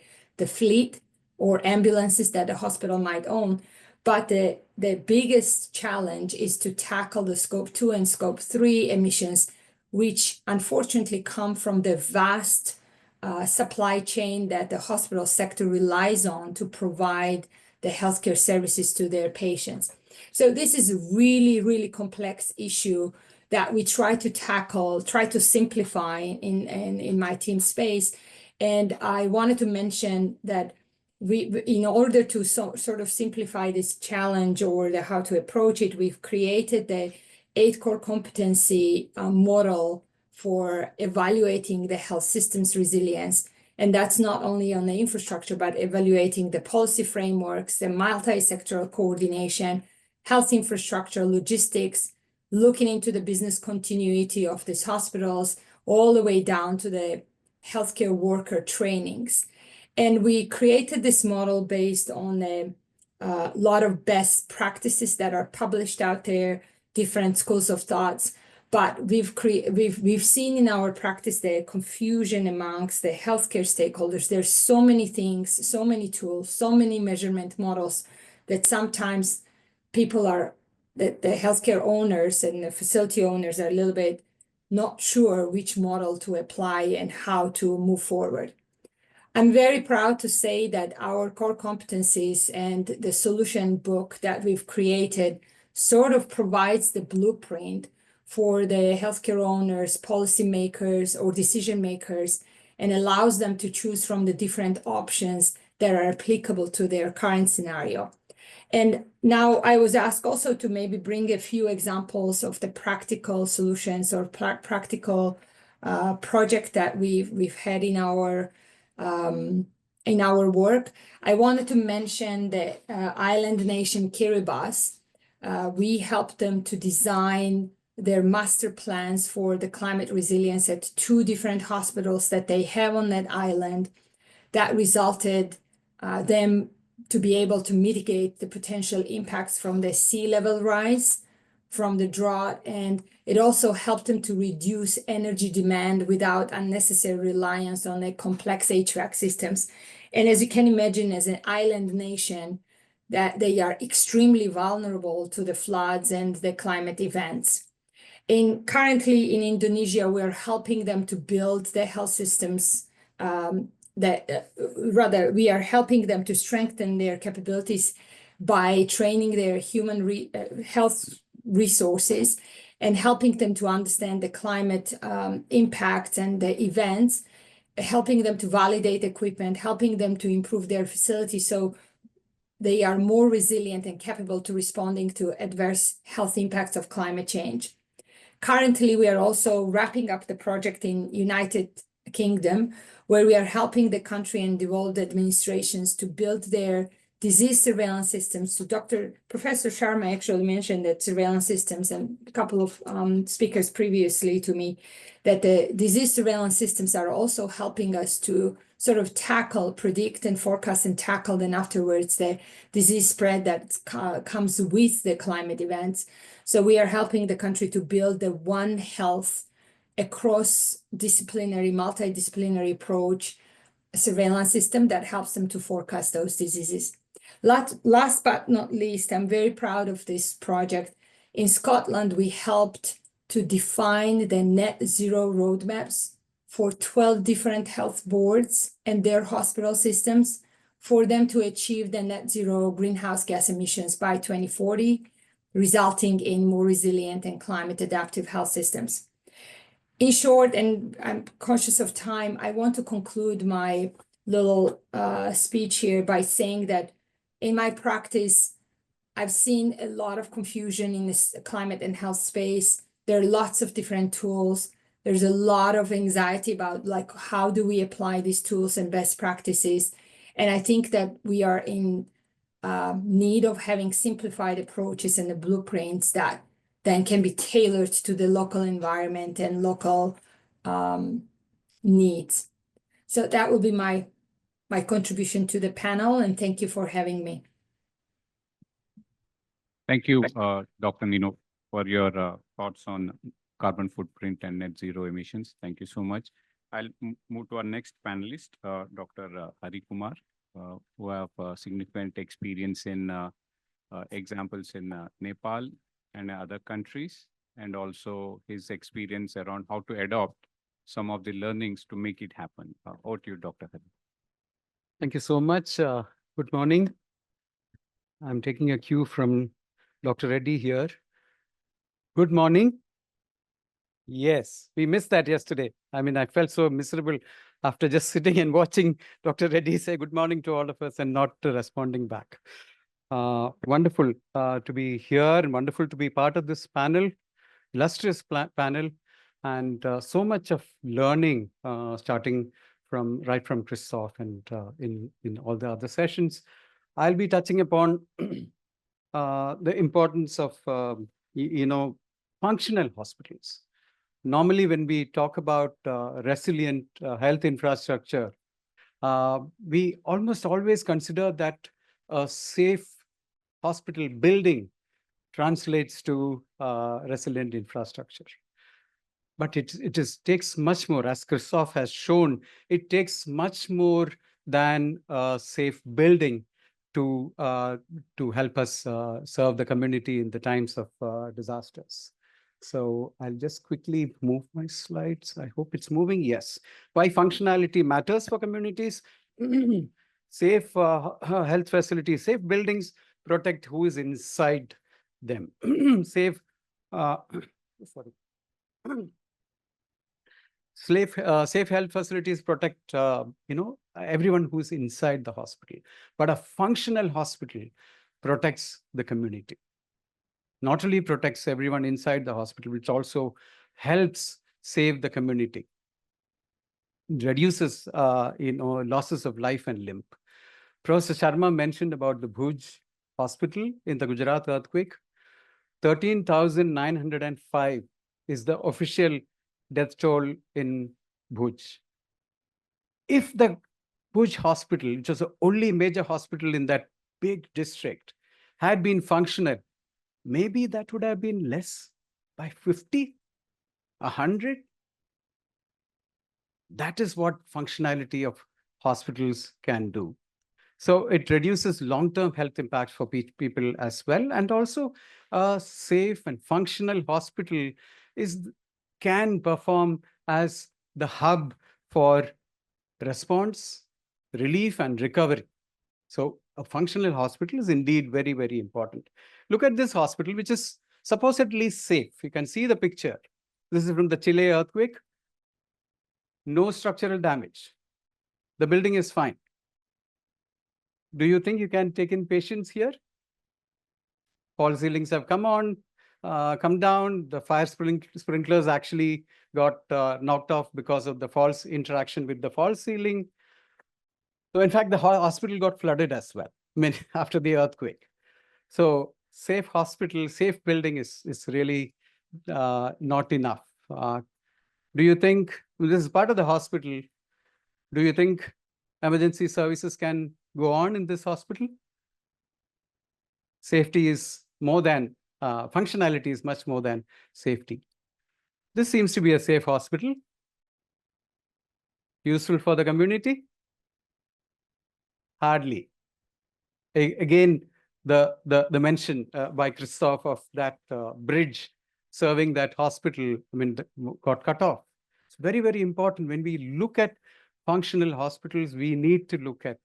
fleet or ambulances that the hospital might own. But the biggest challenge is to tackle the scope 2 and scope 3 emissions, which unfortunately come from the vast supply chain that the hospital sector relies on to provide the healthcare services to their patients. So this is a really, really complex issue that we try to tackle, try to simplify in my team space. And I wanted to mention that we, in order to sort of simplify this challenge or how to approach it, we've created the 8 core competency model for evaluating the health system's resilience. And that's not only on the infrastructure, but evaluating the policy frameworks, the multi-sectoral coordination, health infrastructure, logistics, looking into the business continuity of these hospitals, all the way down to the healthcare worker trainings. And we created this model based on a lot of best practices that are published out there, different schools of thoughts. But we've seen in our practice the confusion amongst the healthcare stakeholders. There's so many things, so many tools, so many measurement models that sometimes people are, the healthcare owners and the facility owners are a little bit not sure which model to apply and how to move forward. I'm very proud to say that our core competencies and the solution book that we've created sort of provides the blueprint for the healthcare owners, policymakers, or decision makers, and allows them to choose from the different options that are applicable to their current scenario. And now I was asked also to maybe bring a few examples of the practical solutions or practical project that we've had in our work. I wanted to mention the island nation Kiribati. We helped them to design their master plans for the climate resilience at 2 different hospitals that they have on that island. That resulted them to be able to mitigate the potential impacts from the sea level rise, from the drought, and it also helped them to reduce energy demand without unnecessary reliance on the complex HVAC systems. And as you can imagine, as an island nation, that they are extremely vulnerable to the floods and the climate events. And currently in Indonesia, we're helping them to build their health systems we are helping them to strengthen their capabilities by training their human health resources and helping them to understand the climate impacts and the events, helping them to validate equipment, helping them to improve their facilities so they are more resilient and capable to responding to adverse health impacts of climate change. Currently, we are also wrapping up the project in United Kingdom, where we are helping the country and devolved administrations to build their disease surveillance systems. So Professor Sharma actually mentioned that surveillance systems, and a couple of speakers previously to me, that the disease surveillance systems are also helping us to sort of tackle, predict and forecast and tackle then afterwards the disease spread that comes with the climate events. So we are helping the country to build the One Health across-disciplinary, multidisciplinary approach surveillance system that helps them to forecast those diseases. Last but not least, I'm very proud of this project. In Scotland, we helped to define the net zero roadmaps for 12 different health boards and their hospital systems for them to achieve the net zero greenhouse gas emissions by 2040, resulting in more resilient and climate adaptive health systems. In short, and I'm conscious of time, I want to conclude my little speech here by saying that in my practice, I've seen a lot of confusion in this climate and health space. There are lots of different tools. There's a lot of anxiety about like, how do we apply these tools and best practices? And I think that we are in need of having simplified approaches and the blueprints that then can be tailored to the local environment and local needs. So that will be my contribution to the panel, and thank you for having me. Thank you, Dr. Nino, for your thoughts on carbon footprint and net zero emissions. Thank you so much. I'll move to our next panelist, Dr. Hari Kumar, who have significant experience in examples in Nepal and other countries, and also his experience around how to adopt some of the learnings to make it happen. Over to you, Dr. Hari. Thank you so much. Good morning. I'm taking a cue from Dr. Reddy here. Good morning. Yes, we missed that yesterday. I mean, I felt so miserable after just sitting and watching Dr. Reddy say good morning to all of us and not responding back. Wonderful to be here and wonderful to be part of this panel, illustrious panel, and so much of learning starting right from Christoph and in all the other sessions. I'll be touching upon the importance of, functional hospitals. Normally, when we talk about resilient health infrastructure, we almost always consider that a safe hospital building translates to resilient infrastructure. But it takes much more, as Christoph has shown, it takes much more than a safe building to help us serve the community in the times of disasters. So I'll just quickly move my slides. I hope it's moving. Yes. Why functionality matters for communities. Safe health facilities, safe buildings protect who is inside them. Safe health facilities protect everyone who's inside the hospital. But a functional hospital protects the community. Not only protects everyone inside the hospital, which also helps save the community. It reduces losses of life and limb. Professor Sharma mentioned about the Bhuj hospital in the Gujarat earthquake. 13,905 is the official death toll in Bhuj. If the Bhuj hospital, which was the only major hospital in that big district, had been functional, maybe that would have been less by 50, 100. That is what functionality of hospitals can do. So it reduces long-term health impacts for people as well. And also a safe and functional hospital can perform as the hub for response, relief, and recovery. So a functional hospital is indeed very, very important. Look at this hospital, which is supposedly safe. You can see the picture. This is from the Chile earthquake. No structural damage. The building is fine. Do you think you can take in patients here? False ceilings have come down. The fire sprinklers actually got knocked off because of the false interaction with the false ceiling. So in fact, the hospital got flooded as well, I mean, after the earthquake. So safe hospital, safe building is really not enough. Do you think, this is part of the hospital, do you think emergency services can go on in this hospital? Safety is more than, functionality is much more than safety. This seems to be a safe hospital. Useful for the community? Hardly. Again, the mention by Christoph of that bridge serving that hospital, I mean, got cut off. It's very, very important. When we look at functional hospitals, we need to look at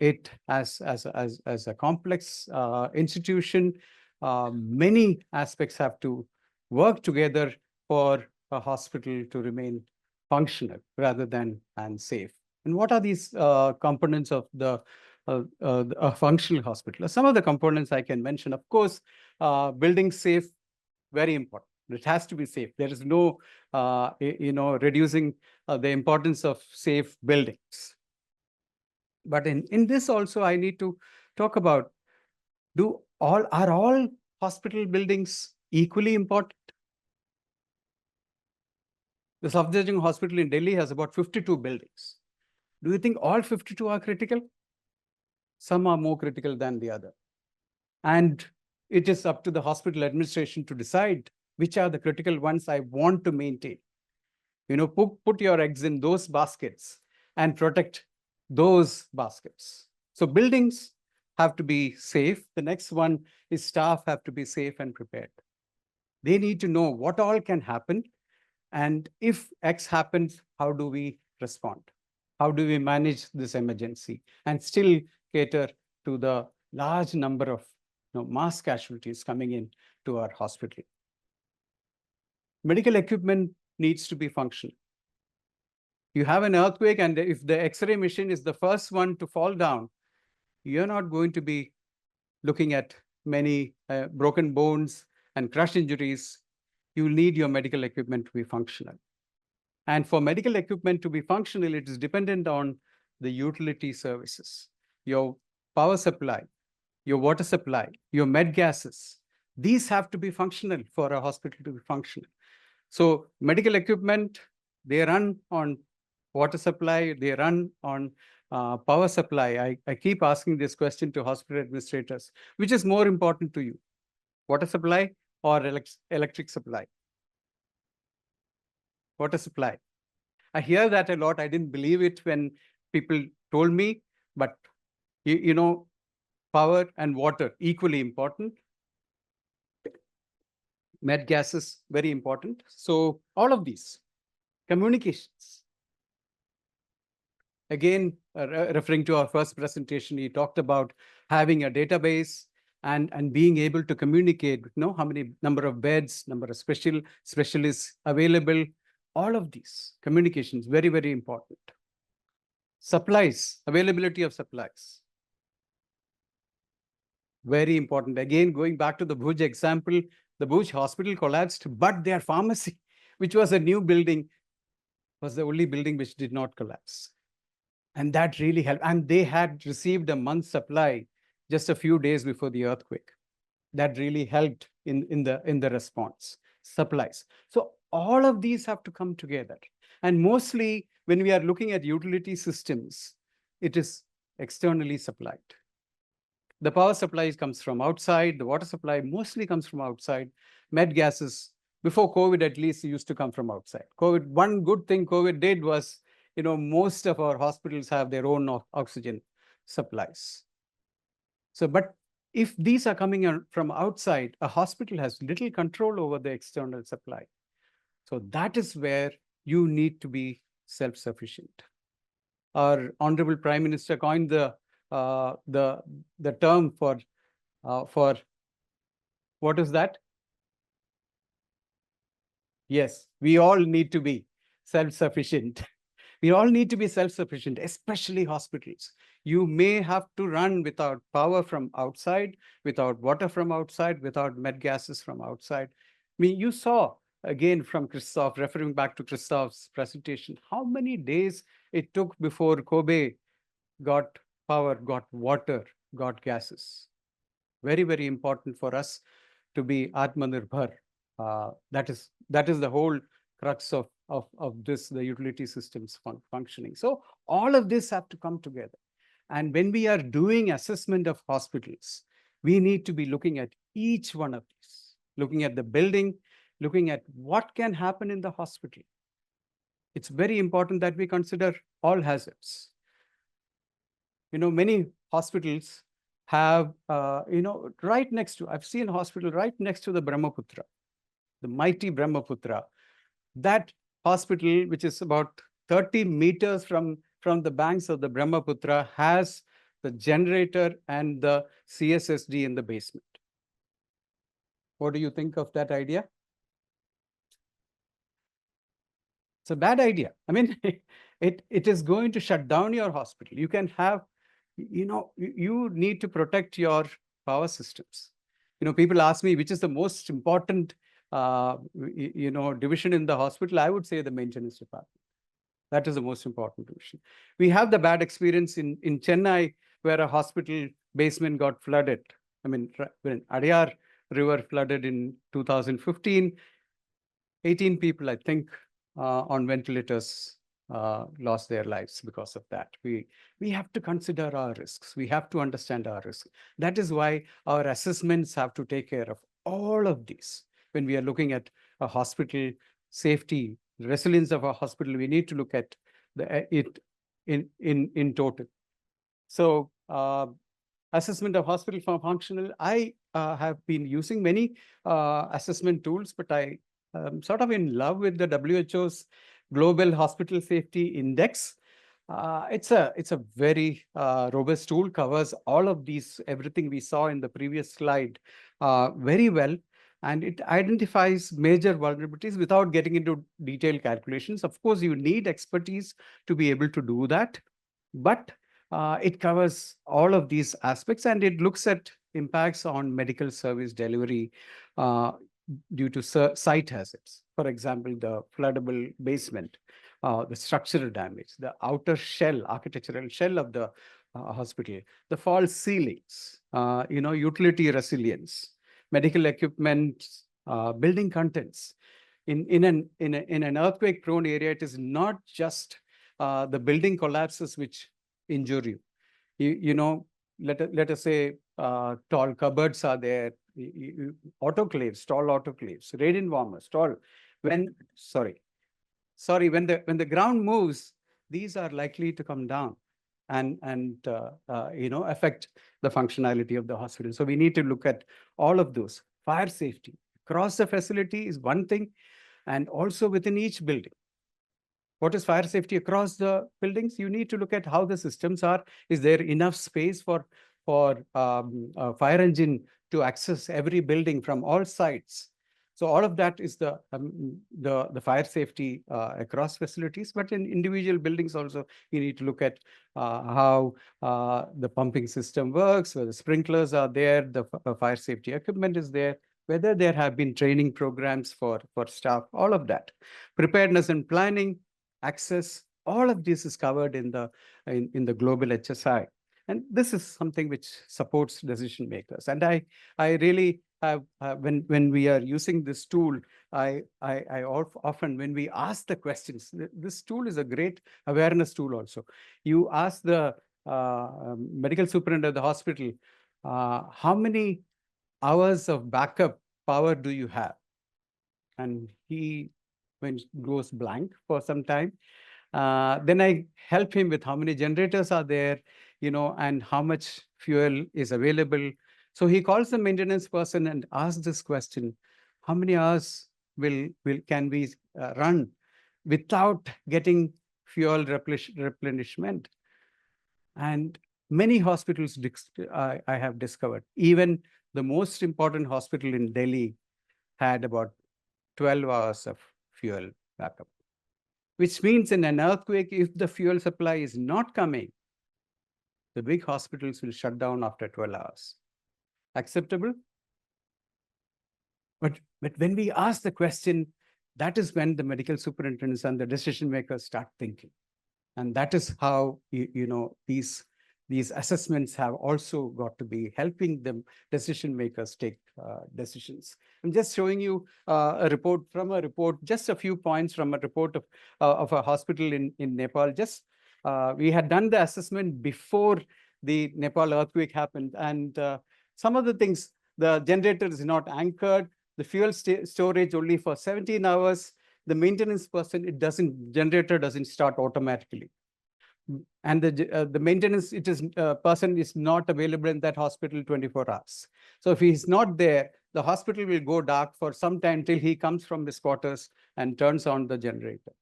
it as a complex institution. Many aspects have to work together for a hospital to remain functional rather than safe. And what are these components of a functional hospital? Some of the components I can mention, of course, building safe, very important. It has to be safe. There is no, reducing the importance of safe buildings. But in this also, I need to talk about, are all hospital buildings equally important? The Safdarjung Hospital in Delhi has about 52 buildings. Do you think all 52 are critical? Some are more critical than the other. And it is up to the hospital administration to decide which are the critical ones I want to maintain. Put your eggs in those baskets and protect those baskets. So buildings have to be safe. The next one is staff have to be safe and prepared. They need to know what all can happen. And if X happens, how do we respond? How do we manage this emergency and still cater to the large number of mass casualties coming in to our hospital? Medical equipment needs to be functional. You have an earthquake, and if the X-ray machine is the first one to fall down, you're not going to be looking at many broken bones and crush injuries. You need your medical equipment to be functional. And for medical equipment to be functional, it is dependent on the utility services, your power supply, your water supply, your med gases. These have to be functional for a hospital to be functional. So medical equipment, they run on water supply, they run on power supply. I keep asking this question to hospital administrators. Which is more important to you, water supply or electric supply? Water supply. I hear that a lot. I didn't believe it when people told me, but power and water equally important. Med gases, very important. So all of these, communications. Again, referring to our first presentation, he talked about having a database and being able to communicate, how many number of beds, number of specialists available. All of these communications, very, very important. Supplies, availability of supplies. Very important. Again, going back to the Bhuj example, the Bhuj hospital collapsed, but their pharmacy, which was a new building, was the only building which did not collapse. And that really helped. And they had received a month's supply just a few days before the earthquake. That really helped in the response, supplies. So all of these have to come together. And mostly when we are looking at utility systems, it is externally supplied. The power supply comes from outside, the water supply mostly comes from outside. Med gases, before COVID at least, used to come from outside. One good thing COVID did was, most of our hospitals have their own oxygen supplies. So, but if these are coming from outside, a hospital has little control over the external supply. So that is where you need to be self-sufficient. Our Honorable Prime Minister coined the term for what is that? Yes, we all need to be self-sufficient. We all need to be self-sufficient, especially hospitals. You may have to run without power from outside, without water from outside, without med gases from outside. I mean, you saw, again, from Christoph, referring back to Christoph's presentation, how many days it took before Kobe got power, got water, got gases. Very, very important for us to be Atmanirbhar. That is the whole crux of this, the utility systems functioning. So all of this have to come together. And when we are doing assessment of hospitals, we need to be looking at each one of these, looking at the building, looking at what can happen in the hospital. It's very important that we consider all hazards. Many hospitals have, right next to, I've seen a hospital right next to the Brahmaputra, the mighty Brahmaputra. That hospital, which is about 30 meters from the banks of the Brahmaputra, has the generator and the CSSD in the basement. What do you think of that idea? It's a bad idea. I mean, it is going to shut down your hospital. You can have, you need to protect your power systems. People ask me, which is the most important division in the hospital? I would say the maintenance department. That is the most important division. We have the bad experience in Chennai, where a hospital basement got flooded. I mean, when Adyar River flooded in 2015, 18 people, I think, on ventilators lost their lives because of that. We have to consider our risks. We have to understand our risks. That is why our assessments have to take care of all of these. When we are looking at a hospital safety, resilience of a hospital, we need to look at it in total. So assessment of hospital functional, I have been using many assessment tools, but I am sort of in love with the WHO's Global Hospital Safety Index. It's a very robust tool, covers all of these, everything we saw in the previous slide very well. And it identifies major vulnerabilities without getting into detailed calculations. Of course, you need expertise to be able to do that, but it covers all of these aspects, and it looks at impacts on medical service delivery due to site hazards. For example, the floodable basement, the structural damage, the outer shell, architectural shell of the hospital, the false ceilings, utility resilience, medical equipment, building contents. In an earthquake-prone area, it is not just the building collapses which injure you. Let us say tall cupboards are there, autoclaves, tall autoclaves, radiant warmers, tall. When the ground moves, these are likely to come down and affect the functionality of the hospital. So we need to look at all of those. Fire safety across the facility is one thing, and also within each building. What is fire safety across the buildings? You need to look at how the systems are. Is there enough space for a fire engine to access every building from all sides? So all of that is the fire safety across facilities, but in individual buildings also, you need to look at how the pumping system works, whether sprinklers are there, the fire safety equipment is there, whether there have been training programs for staff, all of that. Preparedness and planning, access, all of this is covered in the global HSI. And this is something which supports decision makers. And I really have, when we are using this tool, often, when we ask the questions, this tool is a great awareness tool also. You ask the medical superintendent of the hospital, how many hours of backup power do you have? And he goes blank for some time. Then I help him with how many generators are there, and how much fuel is available. So he calls the maintenance person and asks this question: how many hours can we run without getting fuel replenishment? And many hospitals I have discovered, even the most important hospital in Delhi had about 12 hours of fuel backup, which means in an earthquake, if the fuel supply is not coming, the big hospitals will shut down after 12 hours. Acceptable? But when we ask the question, that is when the medical superintendents and the decision makers start thinking. And that is how, these assessments have also got to be helping them, decision makers, take decisions. I'm just showing you a report, just a few points from a report of a hospital in Nepal. We had done the assessment before the Nepal earthquake happened. And some of the things, the generator is not anchored, the fuel storage only for 17 hours, the maintenance person, generator doesn't start automatically. And the maintenance person is not available in that hospital 24 hours. So if he's not there, the hospital will go dark for some time till he comes from his quarters and turns on the generator.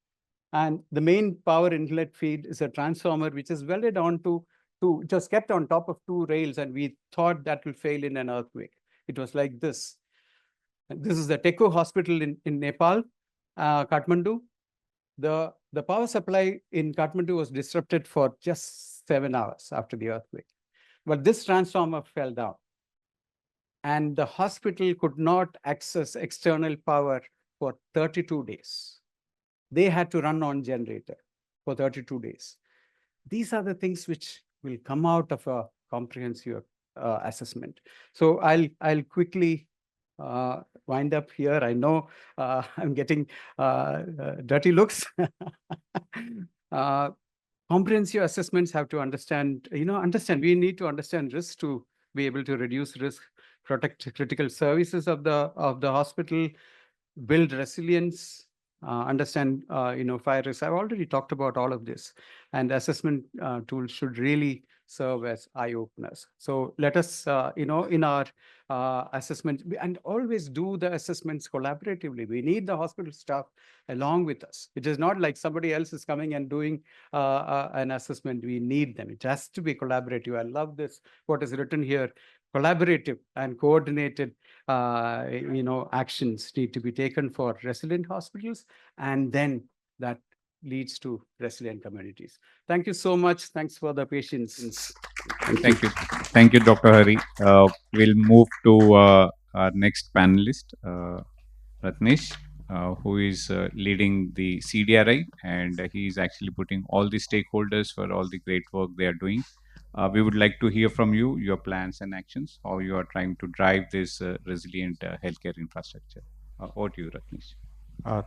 And the main power inlet feed is a transformer which is welded onto just kept on top of two rails, and we thought that will fail in an earthquake. It was like this. And this is the Teko hospital in Nepal, Kathmandu. The power supply in Kathmandu was disrupted for just 7 hours after the earthquake. But this transformer fell down, and the hospital could not access external power for 32 days. They had to run on generator for 32 days. These are the things which will come out of a comprehensive assessment. So I'll quickly wind up here. I know I'm getting dirty looks. Comprehensive assessments have to understand. We need to understand risk to be able to reduce risk, protect critical services of the hospital, build resilience, understand fire risk. I've already talked about all of this, and assessment tools should really serve as eye openers. So let us in our assessment, and always do the assessments collaboratively. We need the hospital staff along with us. It is not like somebody else is coming and doing an assessment. We need them. It has to be collaborative. I love this, what is written here. Collaborative and coordinated actions need to be taken for resilient hospitals, and then that leads to resilient communities. Thank you so much. Thanks for the patience. Thank you. Thank you, Dr. Hari. We'll move to our next panelist, Ratnesh, who is leading the CDRI, and he's actually putting all the stakeholders for all the great work they are doing. We would like to hear from you, your plans and actions, how you are trying to drive this resilient healthcare infrastructure. Over to you, Ratnesh.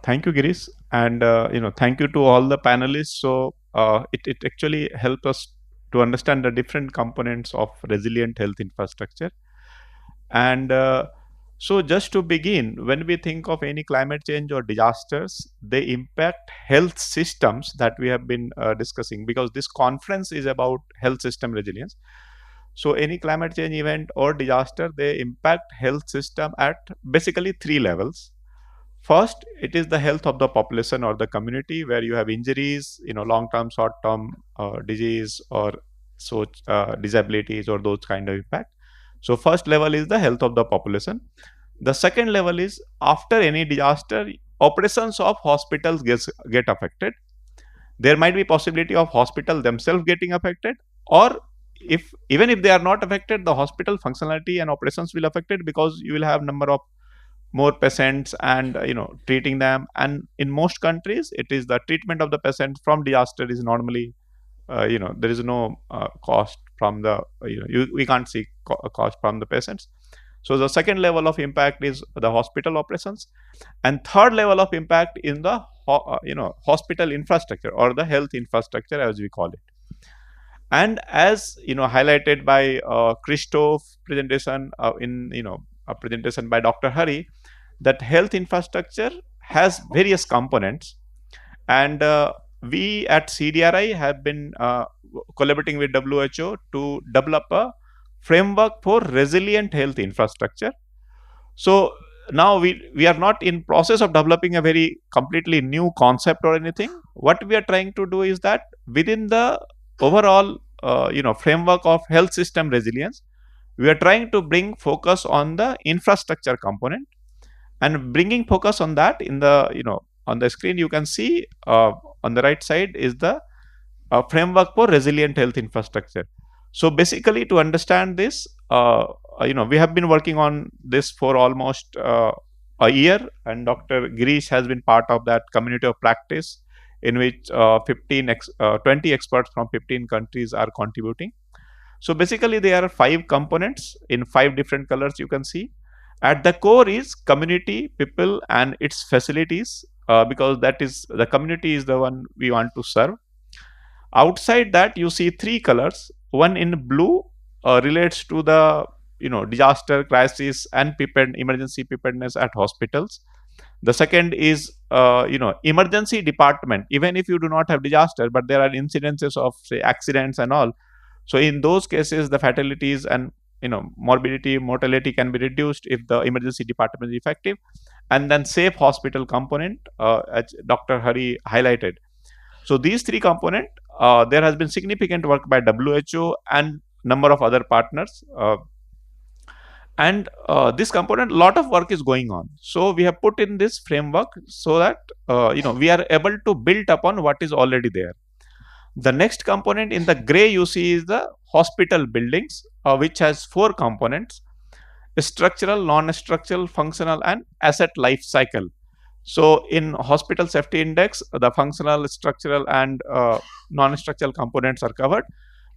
Thank you, Girish, and thank you to all the panelists. So it actually helps us to understand the different components of resilient health infrastructure. And so just to begin, when we think of any climate change or disasters, they impact health systems that we have been discussing, because this conference is about health system resilience. So any climate change event or disaster, they impact health system at basically three levels. First, it is the health of the population or the community, where you have injuries, long-term, short-term disease, or disabilities, or those kind of impact. So first level is the health of the population. The second level is, after any disaster, operations of hospitals get affected. There might be possibility of hospital themselves getting affected, or even if they are not affected, the hospital functionality and operations will affected, because you will have number of more patients and treating them. And in most countries, it is the treatment of the patient from disaster is normally there is no cost from the we can't see cost from the patients. So the second level of impact is the hospital operations, and third level of impact in the hospital infrastructure or the health infrastructure as we call it. And as highlighted by Christoph presentation in a presentation by Dr. Hari, that health infrastructure has various components, and we at CDRI have been collaborating with WHO to develop a framework for resilient health infrastructure. So now we are not in process of developing a very completely new concept or anything. What we are trying to do is that within the overall framework of health system resilience, we are trying to bring focus on the infrastructure component, and bringing focus on that in the on the screen you can see on the right side is the framework for resilient health infrastructure. So basically, to understand this, we have been working on this for almost a year, and Dr. Girish has been part of that community of practice in which 20 experts from 15 countries are contributing. So basically, there are 5 components in 5 different colors you can see. At the core is community, people, and its facilities, because that is the community is the one we want to serve. Outside that, you see 3 colors. One in blue relates to the disaster, crisis, and emergency preparedness at hospitals. The second is emergency department. Even if you do not have disaster, but there are incidences of say accidents and all. So in those cases, the fatalities and morbidity, mortality can be reduced if the emergency department is effective. And then safe hospital component, as Dr. Hari highlighted. So these 3 components, there has been significant work by WHO and number of other partners. And this component, a lot of work is going on. So we have put in this framework so that we are able to build upon what is already there. The next component in the gray you see is the hospital buildings, which has 4 components: structural, non-structural, functional, and asset life cycle. So in hospital safety index, the functional, structural, and non-structural components are covered.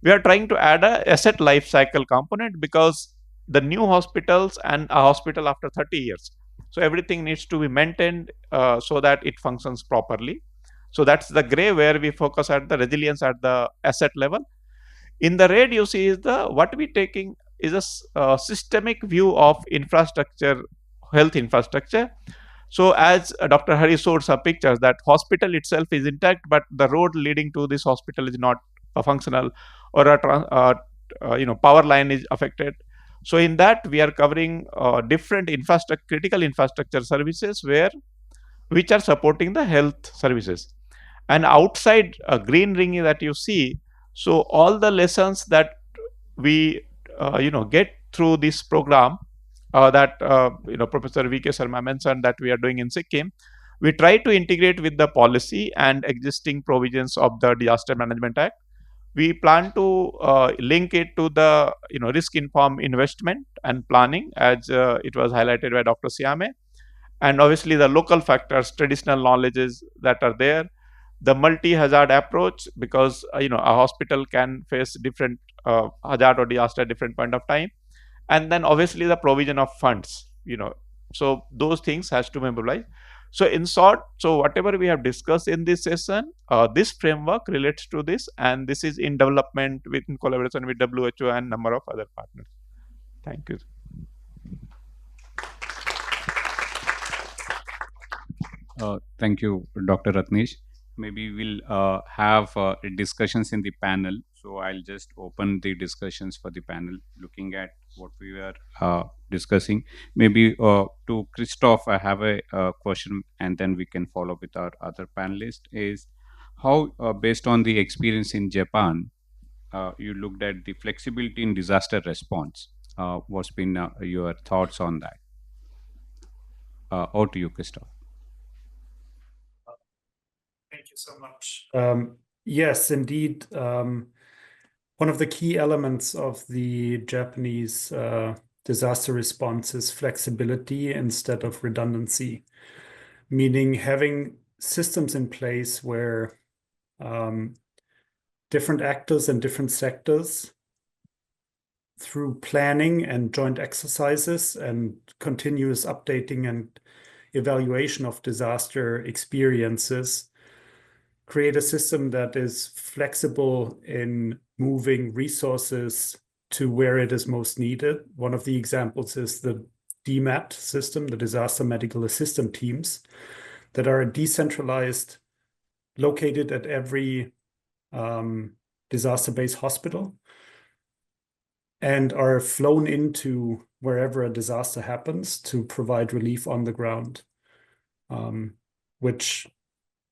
We are trying to add a asset life cycle component because the new hospitals and a hospital after 30 years. So everything needs to be maintained so that it functions properly. So that's the gray where we focus at the resilience at the asset level. In the red you see is the what we taking is a systemic view of infrastructure, health infrastructure. So as Dr. Hari showed some pictures that hospital itself is intact, but the road leading to this hospital is not functional, or a power line is affected. So in that we are covering different critical infrastructure services which are supporting the health services. And outside green ring that you see, so all the lessons that we get through this program that Professor V.K. Sharma mentioned that we are doing in Sikkim, we try to integrate with the policy and existing provisions of the Disaster Management Act. We plan to link it to the risk-informed investment and planning, as it was highlighted by Dr. Siame, and obviously the local factors, traditional knowledges that are there, the multi-hazard approach, because a hospital can face different hazard or disaster at different point of time, and then obviously the provision of funds. So those things has to be mobilized. So in short, so whatever we have discussed in this session, this framework relates to this, and this is in development in collaboration with WHO and number of other partners. Thank you. Thank you, Dr. Ratnesh. Maybe we'll have discussions in the panel. So I'll just open the discussions for the panel, looking at what we were discussing. Maybe to Christoph, I have a question, and then we can follow with our other panelists. Is how, based on the experience in Japan, you looked at the flexibility in disaster response. What's been your thoughts on that? Over to you, Christoph. Thank you so much. Yes, indeed. One of the key elements of the Japanese disaster response is flexibility instead of redundancy, meaning having systems in place where different actors in different sectors through planning and joint exercises and continuous updating and evaluation of disaster experiences, create a system that is flexible in moving resources to where it is most needed. One of the examples is the DMAT system, the Disaster Medical Assistant Teams, that are decentralized, located at every disaster-based hospital, and are flown into wherever a disaster happens to provide relief on the ground, which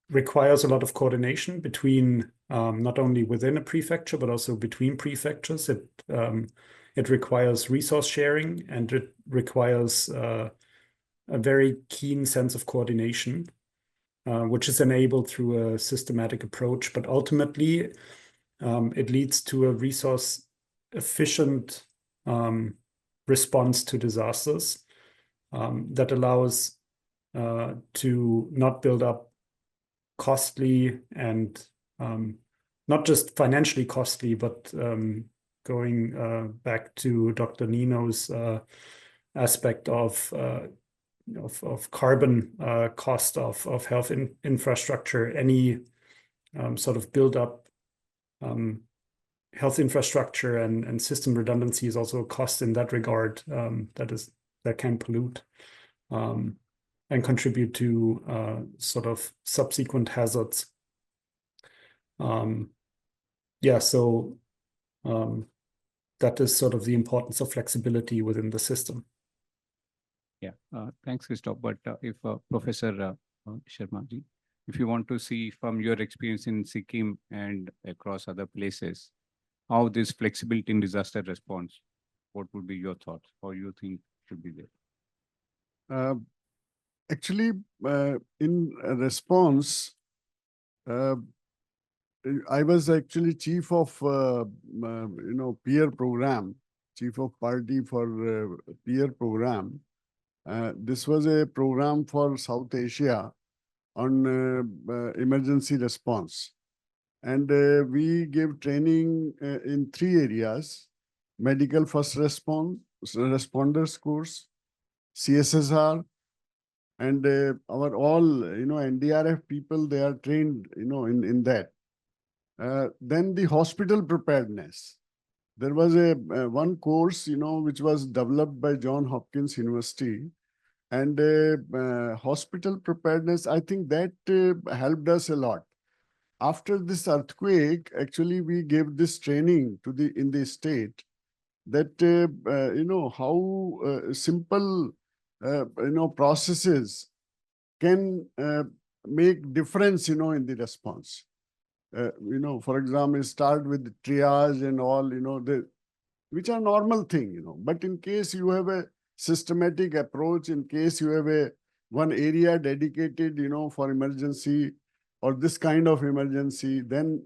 requires a lot of coordination between not only within a prefecture, but also between prefectures. It requires resource sharing, and it requires a very keen sense of coordination, which is enabled through a systematic approach. But ultimately, it leads to a resource efficient response to disasters that allows to not build up costly and not just financially costly, but going back to Dr. Nino's aspect of carbon cost of health infrastructure, any sort of build up health infrastructure and system redundancy is also a cost in that regard, that can pollute and contribute to sort of subsequent hazards. So that is sort of the importance of flexibility within the system. Yeah, thanks, Christoph. But if Professor Sharmaji, if you want to see from your experience in Sikkim and across other places, how this flexibility in disaster response, what would be your thoughts? How you think should be there? Actually, in response, I was actually chief of peer program, chief of party for peer program. This was a program for South Asia on emergency response. And we gave training in 3 areas: medical first responders course, CSSR, and our all, NDRF people, they are trained, in that. Then the hospital preparedness. There was a one course, which was developed by Johns Hopkins University, and hospital preparedness, I think that helped us a lot. After this earthquake, actually, we gave this training to in the state that, how simple, processes can make difference, in the response. For example, start with triage and all, which are normal thing, But in case you have a systematic approach, in case you have one area dedicated, for emergency or this kind of emergency, then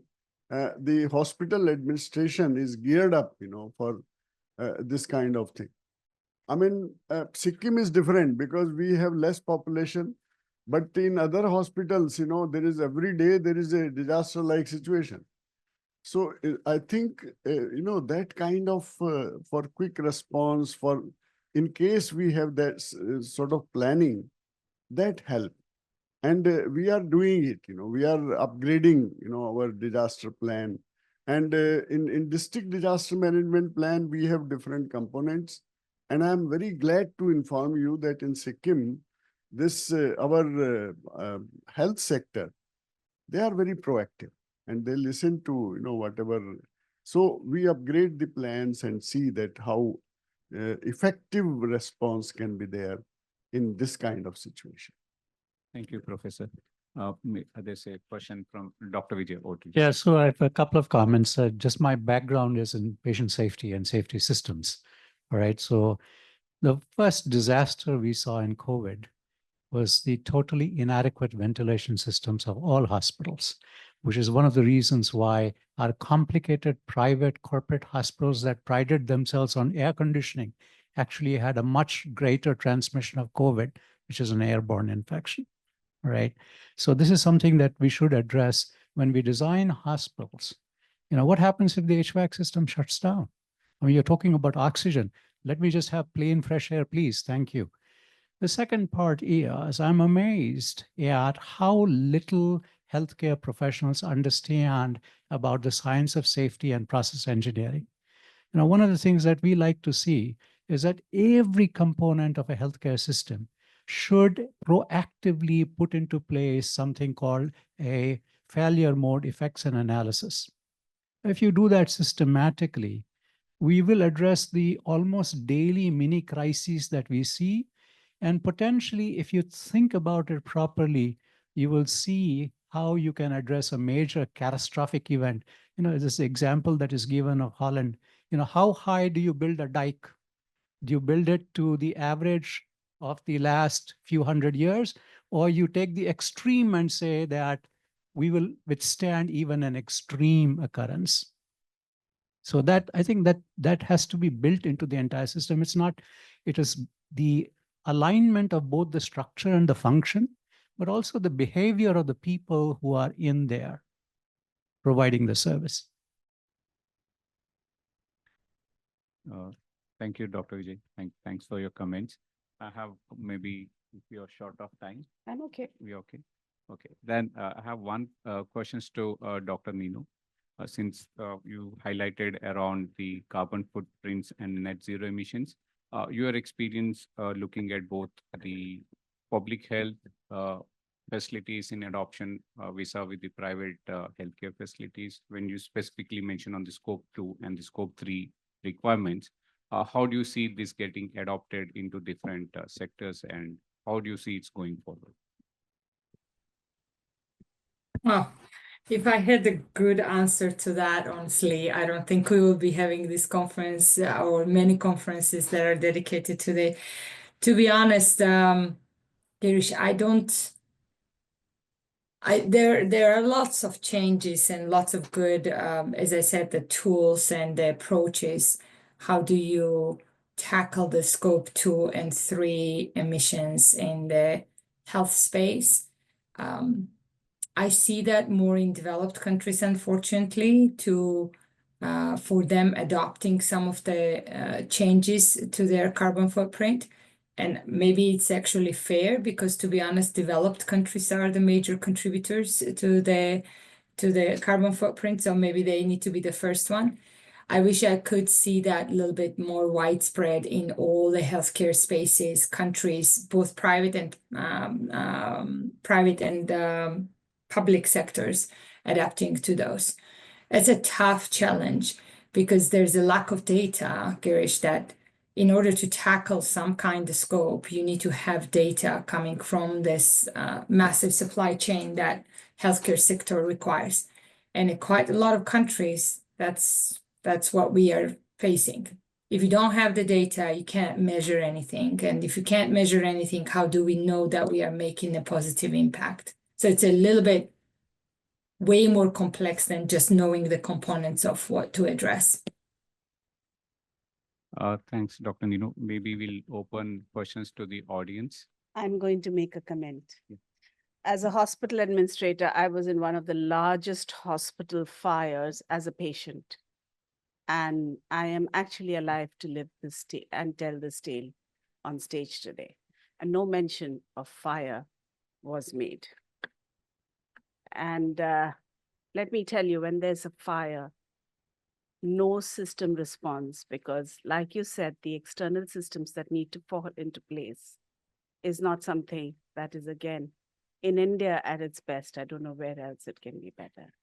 the hospital administration is geared up, for this kind of thing. I mean, Sikkim is different because we have less population. But in other hospitals, there is every day there is a disaster-like situation. So I think, that kind of for quick response, for in case we have that sort of planning, that help. And we are doing it, we are upgrading, our disaster plan. And in district disaster management plan, we have different components. And I'm very glad to inform you that in Sikkim, this our health sector, they are very proactive and they listen to whatever. So we upgrade the plans and see that how effective response can be there in this kind of situation. Thank you, Professor. There's a question from Dr. Vijay. Yeah, so I have a couple of comments. Just my background is in patient safety and safety systems. All right, so the first disaster we saw in COVID was the totally inadequate ventilation systems of all hospitals, which is one of the reasons why our complicated private corporate hospitals that prided themselves on air conditioning actually had a much greater transmission of COVID, which is an airborne infection. Right. So this is something that we should address when we design hospitals. What happens if the HVAC system shuts down? I mean, you're talking about oxygen. Let me just have plain fresh air, please. Thank you. The second part is I'm amazed at how little healthcare professionals understand about the science of safety and process engineering. One of the things that we like to see is that every component of a healthcare system should proactively put into place something called a failure mode effects and analysis. If you do that systematically, we will address the almost daily mini crises that we see. And potentially, if you think about it properly, you will see how you can address a major catastrophic event. This example that is given of Holland, how high do you build a dike? Do you build it to the average of the last few hundred years? Or you take the extreme and say that we will withstand even an extreme occurrence? So that I think that has to be built into the entire system. It is the alignment of both the structure and the function, but also the behavior of the people who are in there providing the service. Thank you, Dr. Vijay. Thanks for your comments. I have maybe, if you're short of time. I'm okay. We're okay. Okay. Then I have one questions to Dr. Nino. Since you highlighted around the carbon footprints and net zero emissions, your experience looking at both the public health facilities in adoption vis-a-vis the private healthcare facilities, when you specifically mention on the scope 2 and the scope 3 requirements, how do you see this getting adopted into different sectors, and how do you see it's going forward? Well, if I had a good answer to that, honestly, I don't think we will be having this conference or many conferences that are dedicated to the. To be honest, Girish, there are lots of changes and lots of good, as I said, the tools and the approaches. How do you tackle the scope 2 and 3 emissions in the health space? I see that more in developed countries, unfortunately, for them adopting some of the changes to their carbon footprint. And maybe it's actually fair because, to be honest, developed countries are the major contributors to the carbon footprint. So maybe they need to be the first one. I wish I could see that a little bit more widespread in all the healthcare spaces, countries, both private and public sectors adapting to those. It's a tough challenge because there's a lack of data, Girish, that in order to tackle some kind of scope, you need to have data coming from this massive supply chain that healthcare sector requires. And in quite a lot of countries, that's what we are facing. If you don't have the data, you can't measure anything. And if you can't measure anything, how do we know that we are making a positive impact? So it's a little bit way more complex than just knowing the components of what to address. Thanks, Dr. Nino. Maybe we'll open questions to the audience. I'm going to make a comment. Yeah. As a hospital administrator, I was in one of the largest hospital fires as a patient. And I am actually alive to live this and tell this tale on stage today. And no mention of fire was made. And let me tell you, when there's a fire, no system responds because, like you said, the external systems that need to fall into place is not something that is, again, in India at its best. I don't know where else it can be better.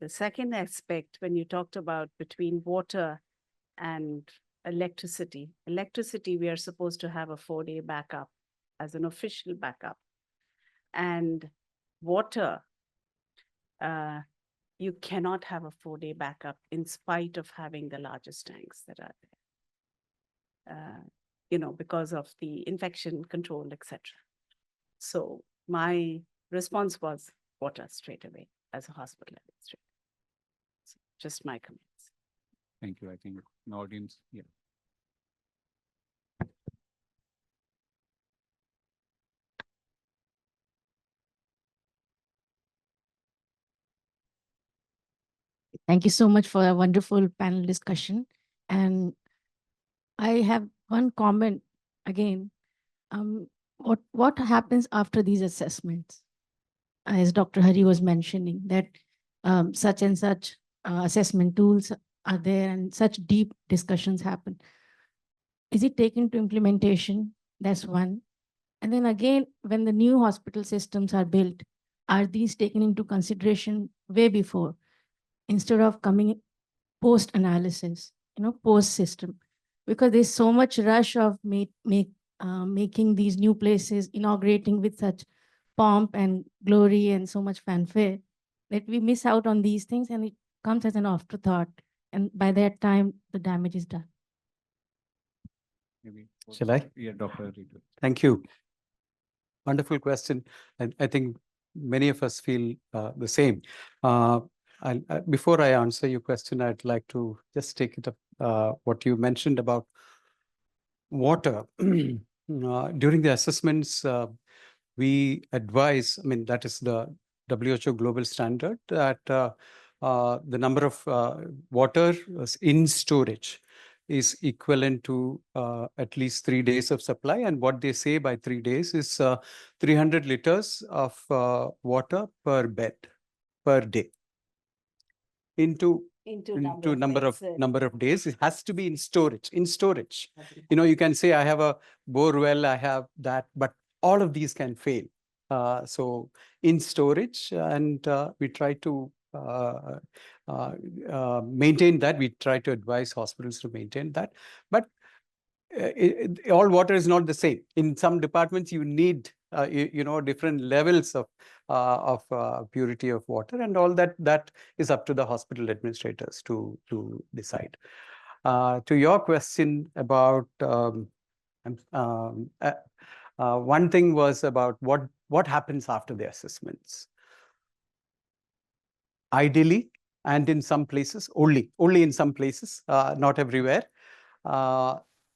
The second aspect, when you talked about between water and electricity, we are supposed to have a 4-day backup as an official backup. And water, you cannot have a 4-day backup in spite of having the largest tanks that are there, because of the infection control, etc. So my response was water straight away as a hospital administrator. So just my comments. Thank you. I think an audience, yeah. Thank you so much for a wonderful panel discussion. And I have one comment again. What happens after these assessments? As Dr. Hari was mentioning, that such and such assessment tools are there and such deep discussions happen. Is it taken to implementation? That's one. And then again, when the new hospital systems are built, are these taken into consideration way before, instead of coming post analysis, post system? Because there's so much rush of making these new places, inaugurating with such pomp and glory and so much fanfare, that we miss out on these things and it comes as an afterthought. And by that time, the damage is done. Maybe. Shall I? Yeah, Dr. Ritu. Thank you. Wonderful question. I think many of us feel the same. Before I answer your question, I'd like to just take it up what you mentioned about water. During the assessments, we advise, I mean, that is the WHO global standard, that the number of water in storage is equivalent to at least 3 days of supply. And what they say by 3 days is 300 liters of water per bed per day. Into number of days, it has to be in storage. You can say I have a bore well, I have that, but all of these can fail. So in storage, and we try to maintain that. We try to advise hospitals to maintain that. But all water is not the same. In some departments, you need different levels of purity of water, and all that is up to the hospital administrators to decide. To your question about one thing was about what happens after the assessments. Ideally, and in some places, only in some places, not everywhere,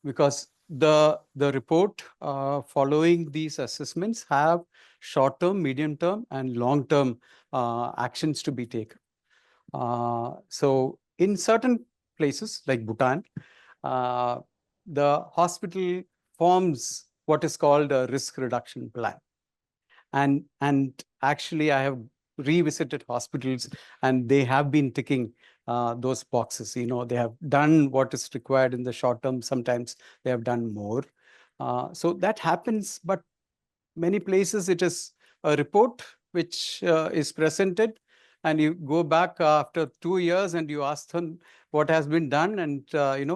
because the report following these assessments have short-term, medium-term, and long-term actions to be taken. So in certain places like Bhutan, the hospital forms what is called a risk reduction plan. And actually, I have revisited hospitals, and they have been ticking those boxes. They have done what is required in the short term. Sometimes they have done more. So that happens, but many places it is a report which is presented, and you go back after 2 years and you ask them what has been done, and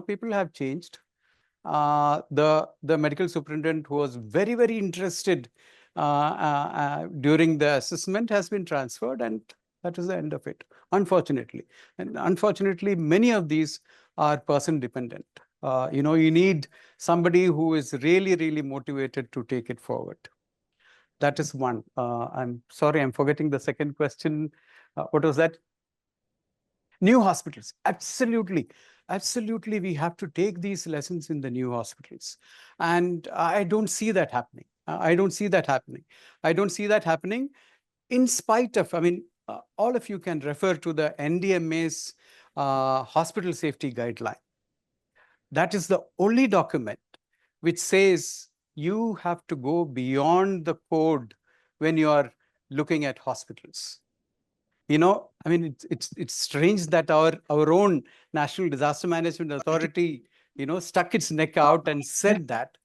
people have changed. The medical superintendent, who was very, very interested during the assessment, has been transferred, and that is the end of it, unfortunately. And unfortunately, many of these are person dependent. You need somebody who is really, really motivated to take it forward. That is one. I'm sorry, I'm forgetting the second question. What was that? New hospitals. Absolutely. Absolutely, we have to take these lessons in the new hospitals. And I don't see that happening. I don't see that happening in spite of, all of you can refer to the NDMA's hospital safety guideline. That is the only document which says you have to go beyond the code when you are looking at hospitals. It's strange that our own National Disaster Management Authority, stuck its neck out and said that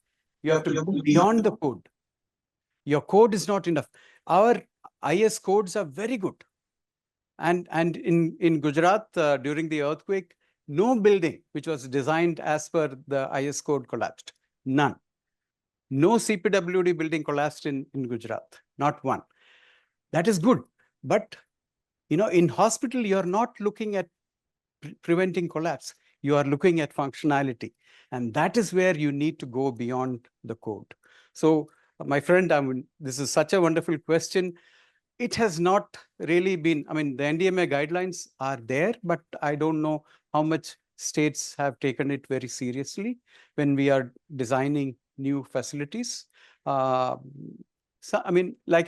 you have to go beyond the code. Your code is not enough. Our IS codes are very good. And in Gujarat, during the earthquake, no building which was designed as per the IS code collapsed. None. No CPWD building collapsed in Gujarat. Not one. That is good. But in hospital, you're not looking at preventing collapse. You are looking at functionality. And that is where you need to go beyond the code. So, my friend, this is such a wonderful question. It has not really been, the NDMA guidelines are there, but I don't know how much states have taken it very seriously when we are designing new facilities. Like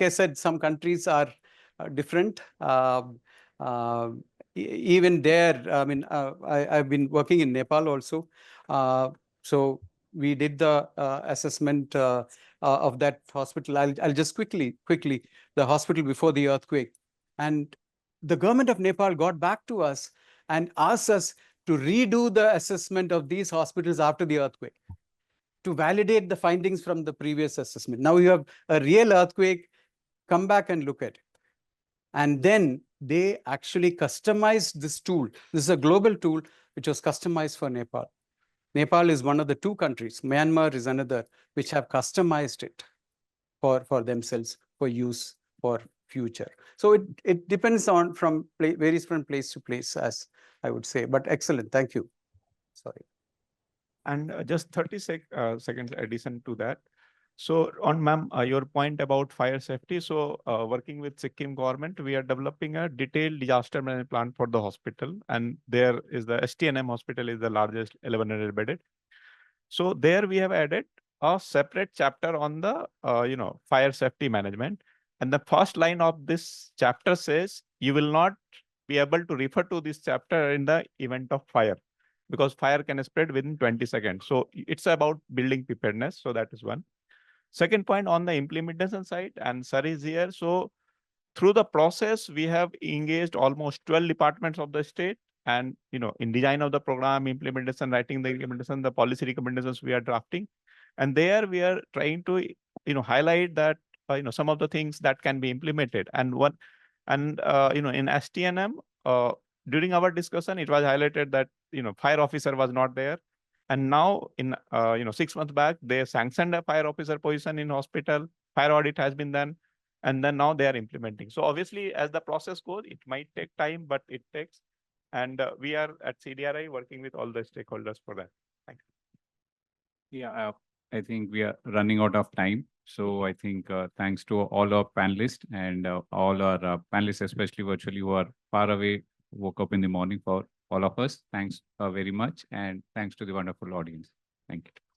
I said, some countries are different. even there, I mean, I've been working in Nepal also. So we did the assessment of that hospital. I'll just quickly, the hospital before the earthquake. And the government of Nepal got back to us and asked us to redo the assessment of these hospitals after the earthquake to validate the findings from the previous assessment. Now you have a real earthquake, come back and look at it. And then they actually customized this tool. This is a global tool which was customized for Nepal. Nepal is one of the two countries, Myanmar is another, which have customized it for themselves for use for future. So it depends on varies from place to place, as I would say. But excellent, thank you. Sorry. And just 30 seconds addition to that. So on ma'am, your point about fire safety. So working with Sikkim government, we are developing a detailed disaster management plan for the hospital. And there is the STNM hospital is the largest 1100 bedded. So there we have added a separate chapter on the fire safety management. And the first line of this chapter says, you will not be able to refer to this chapter in the event of fire, because fire can spread within 20 seconds. So it's about building preparedness. So that is one. Second point on the implementation side, and Sir is here. So through the process, we have engaged almost 12 departments of the state. And in design of the program, implementation, writing the implementation, the policy recommendations we are drafting. And there we are trying to highlight that some of the things that can be implemented. And in STNM, during our discussion, it was highlighted that fire officer was not there. And now in 6 months back, they sanctioned a fire officer position in hospital. Fire audit has been done. And then now they are implementing. So obviously, as the process goes, it might take time, but it takes. And we are at CDRI working with all the stakeholders for that. Thank you. Yeah, I think we are running out of time. So I think thanks to all our panelists and all our panelists, especially virtually, who are far away, woke up in the morning for all of us. Thanks very much. And thanks to the wonderful audience. Thank you.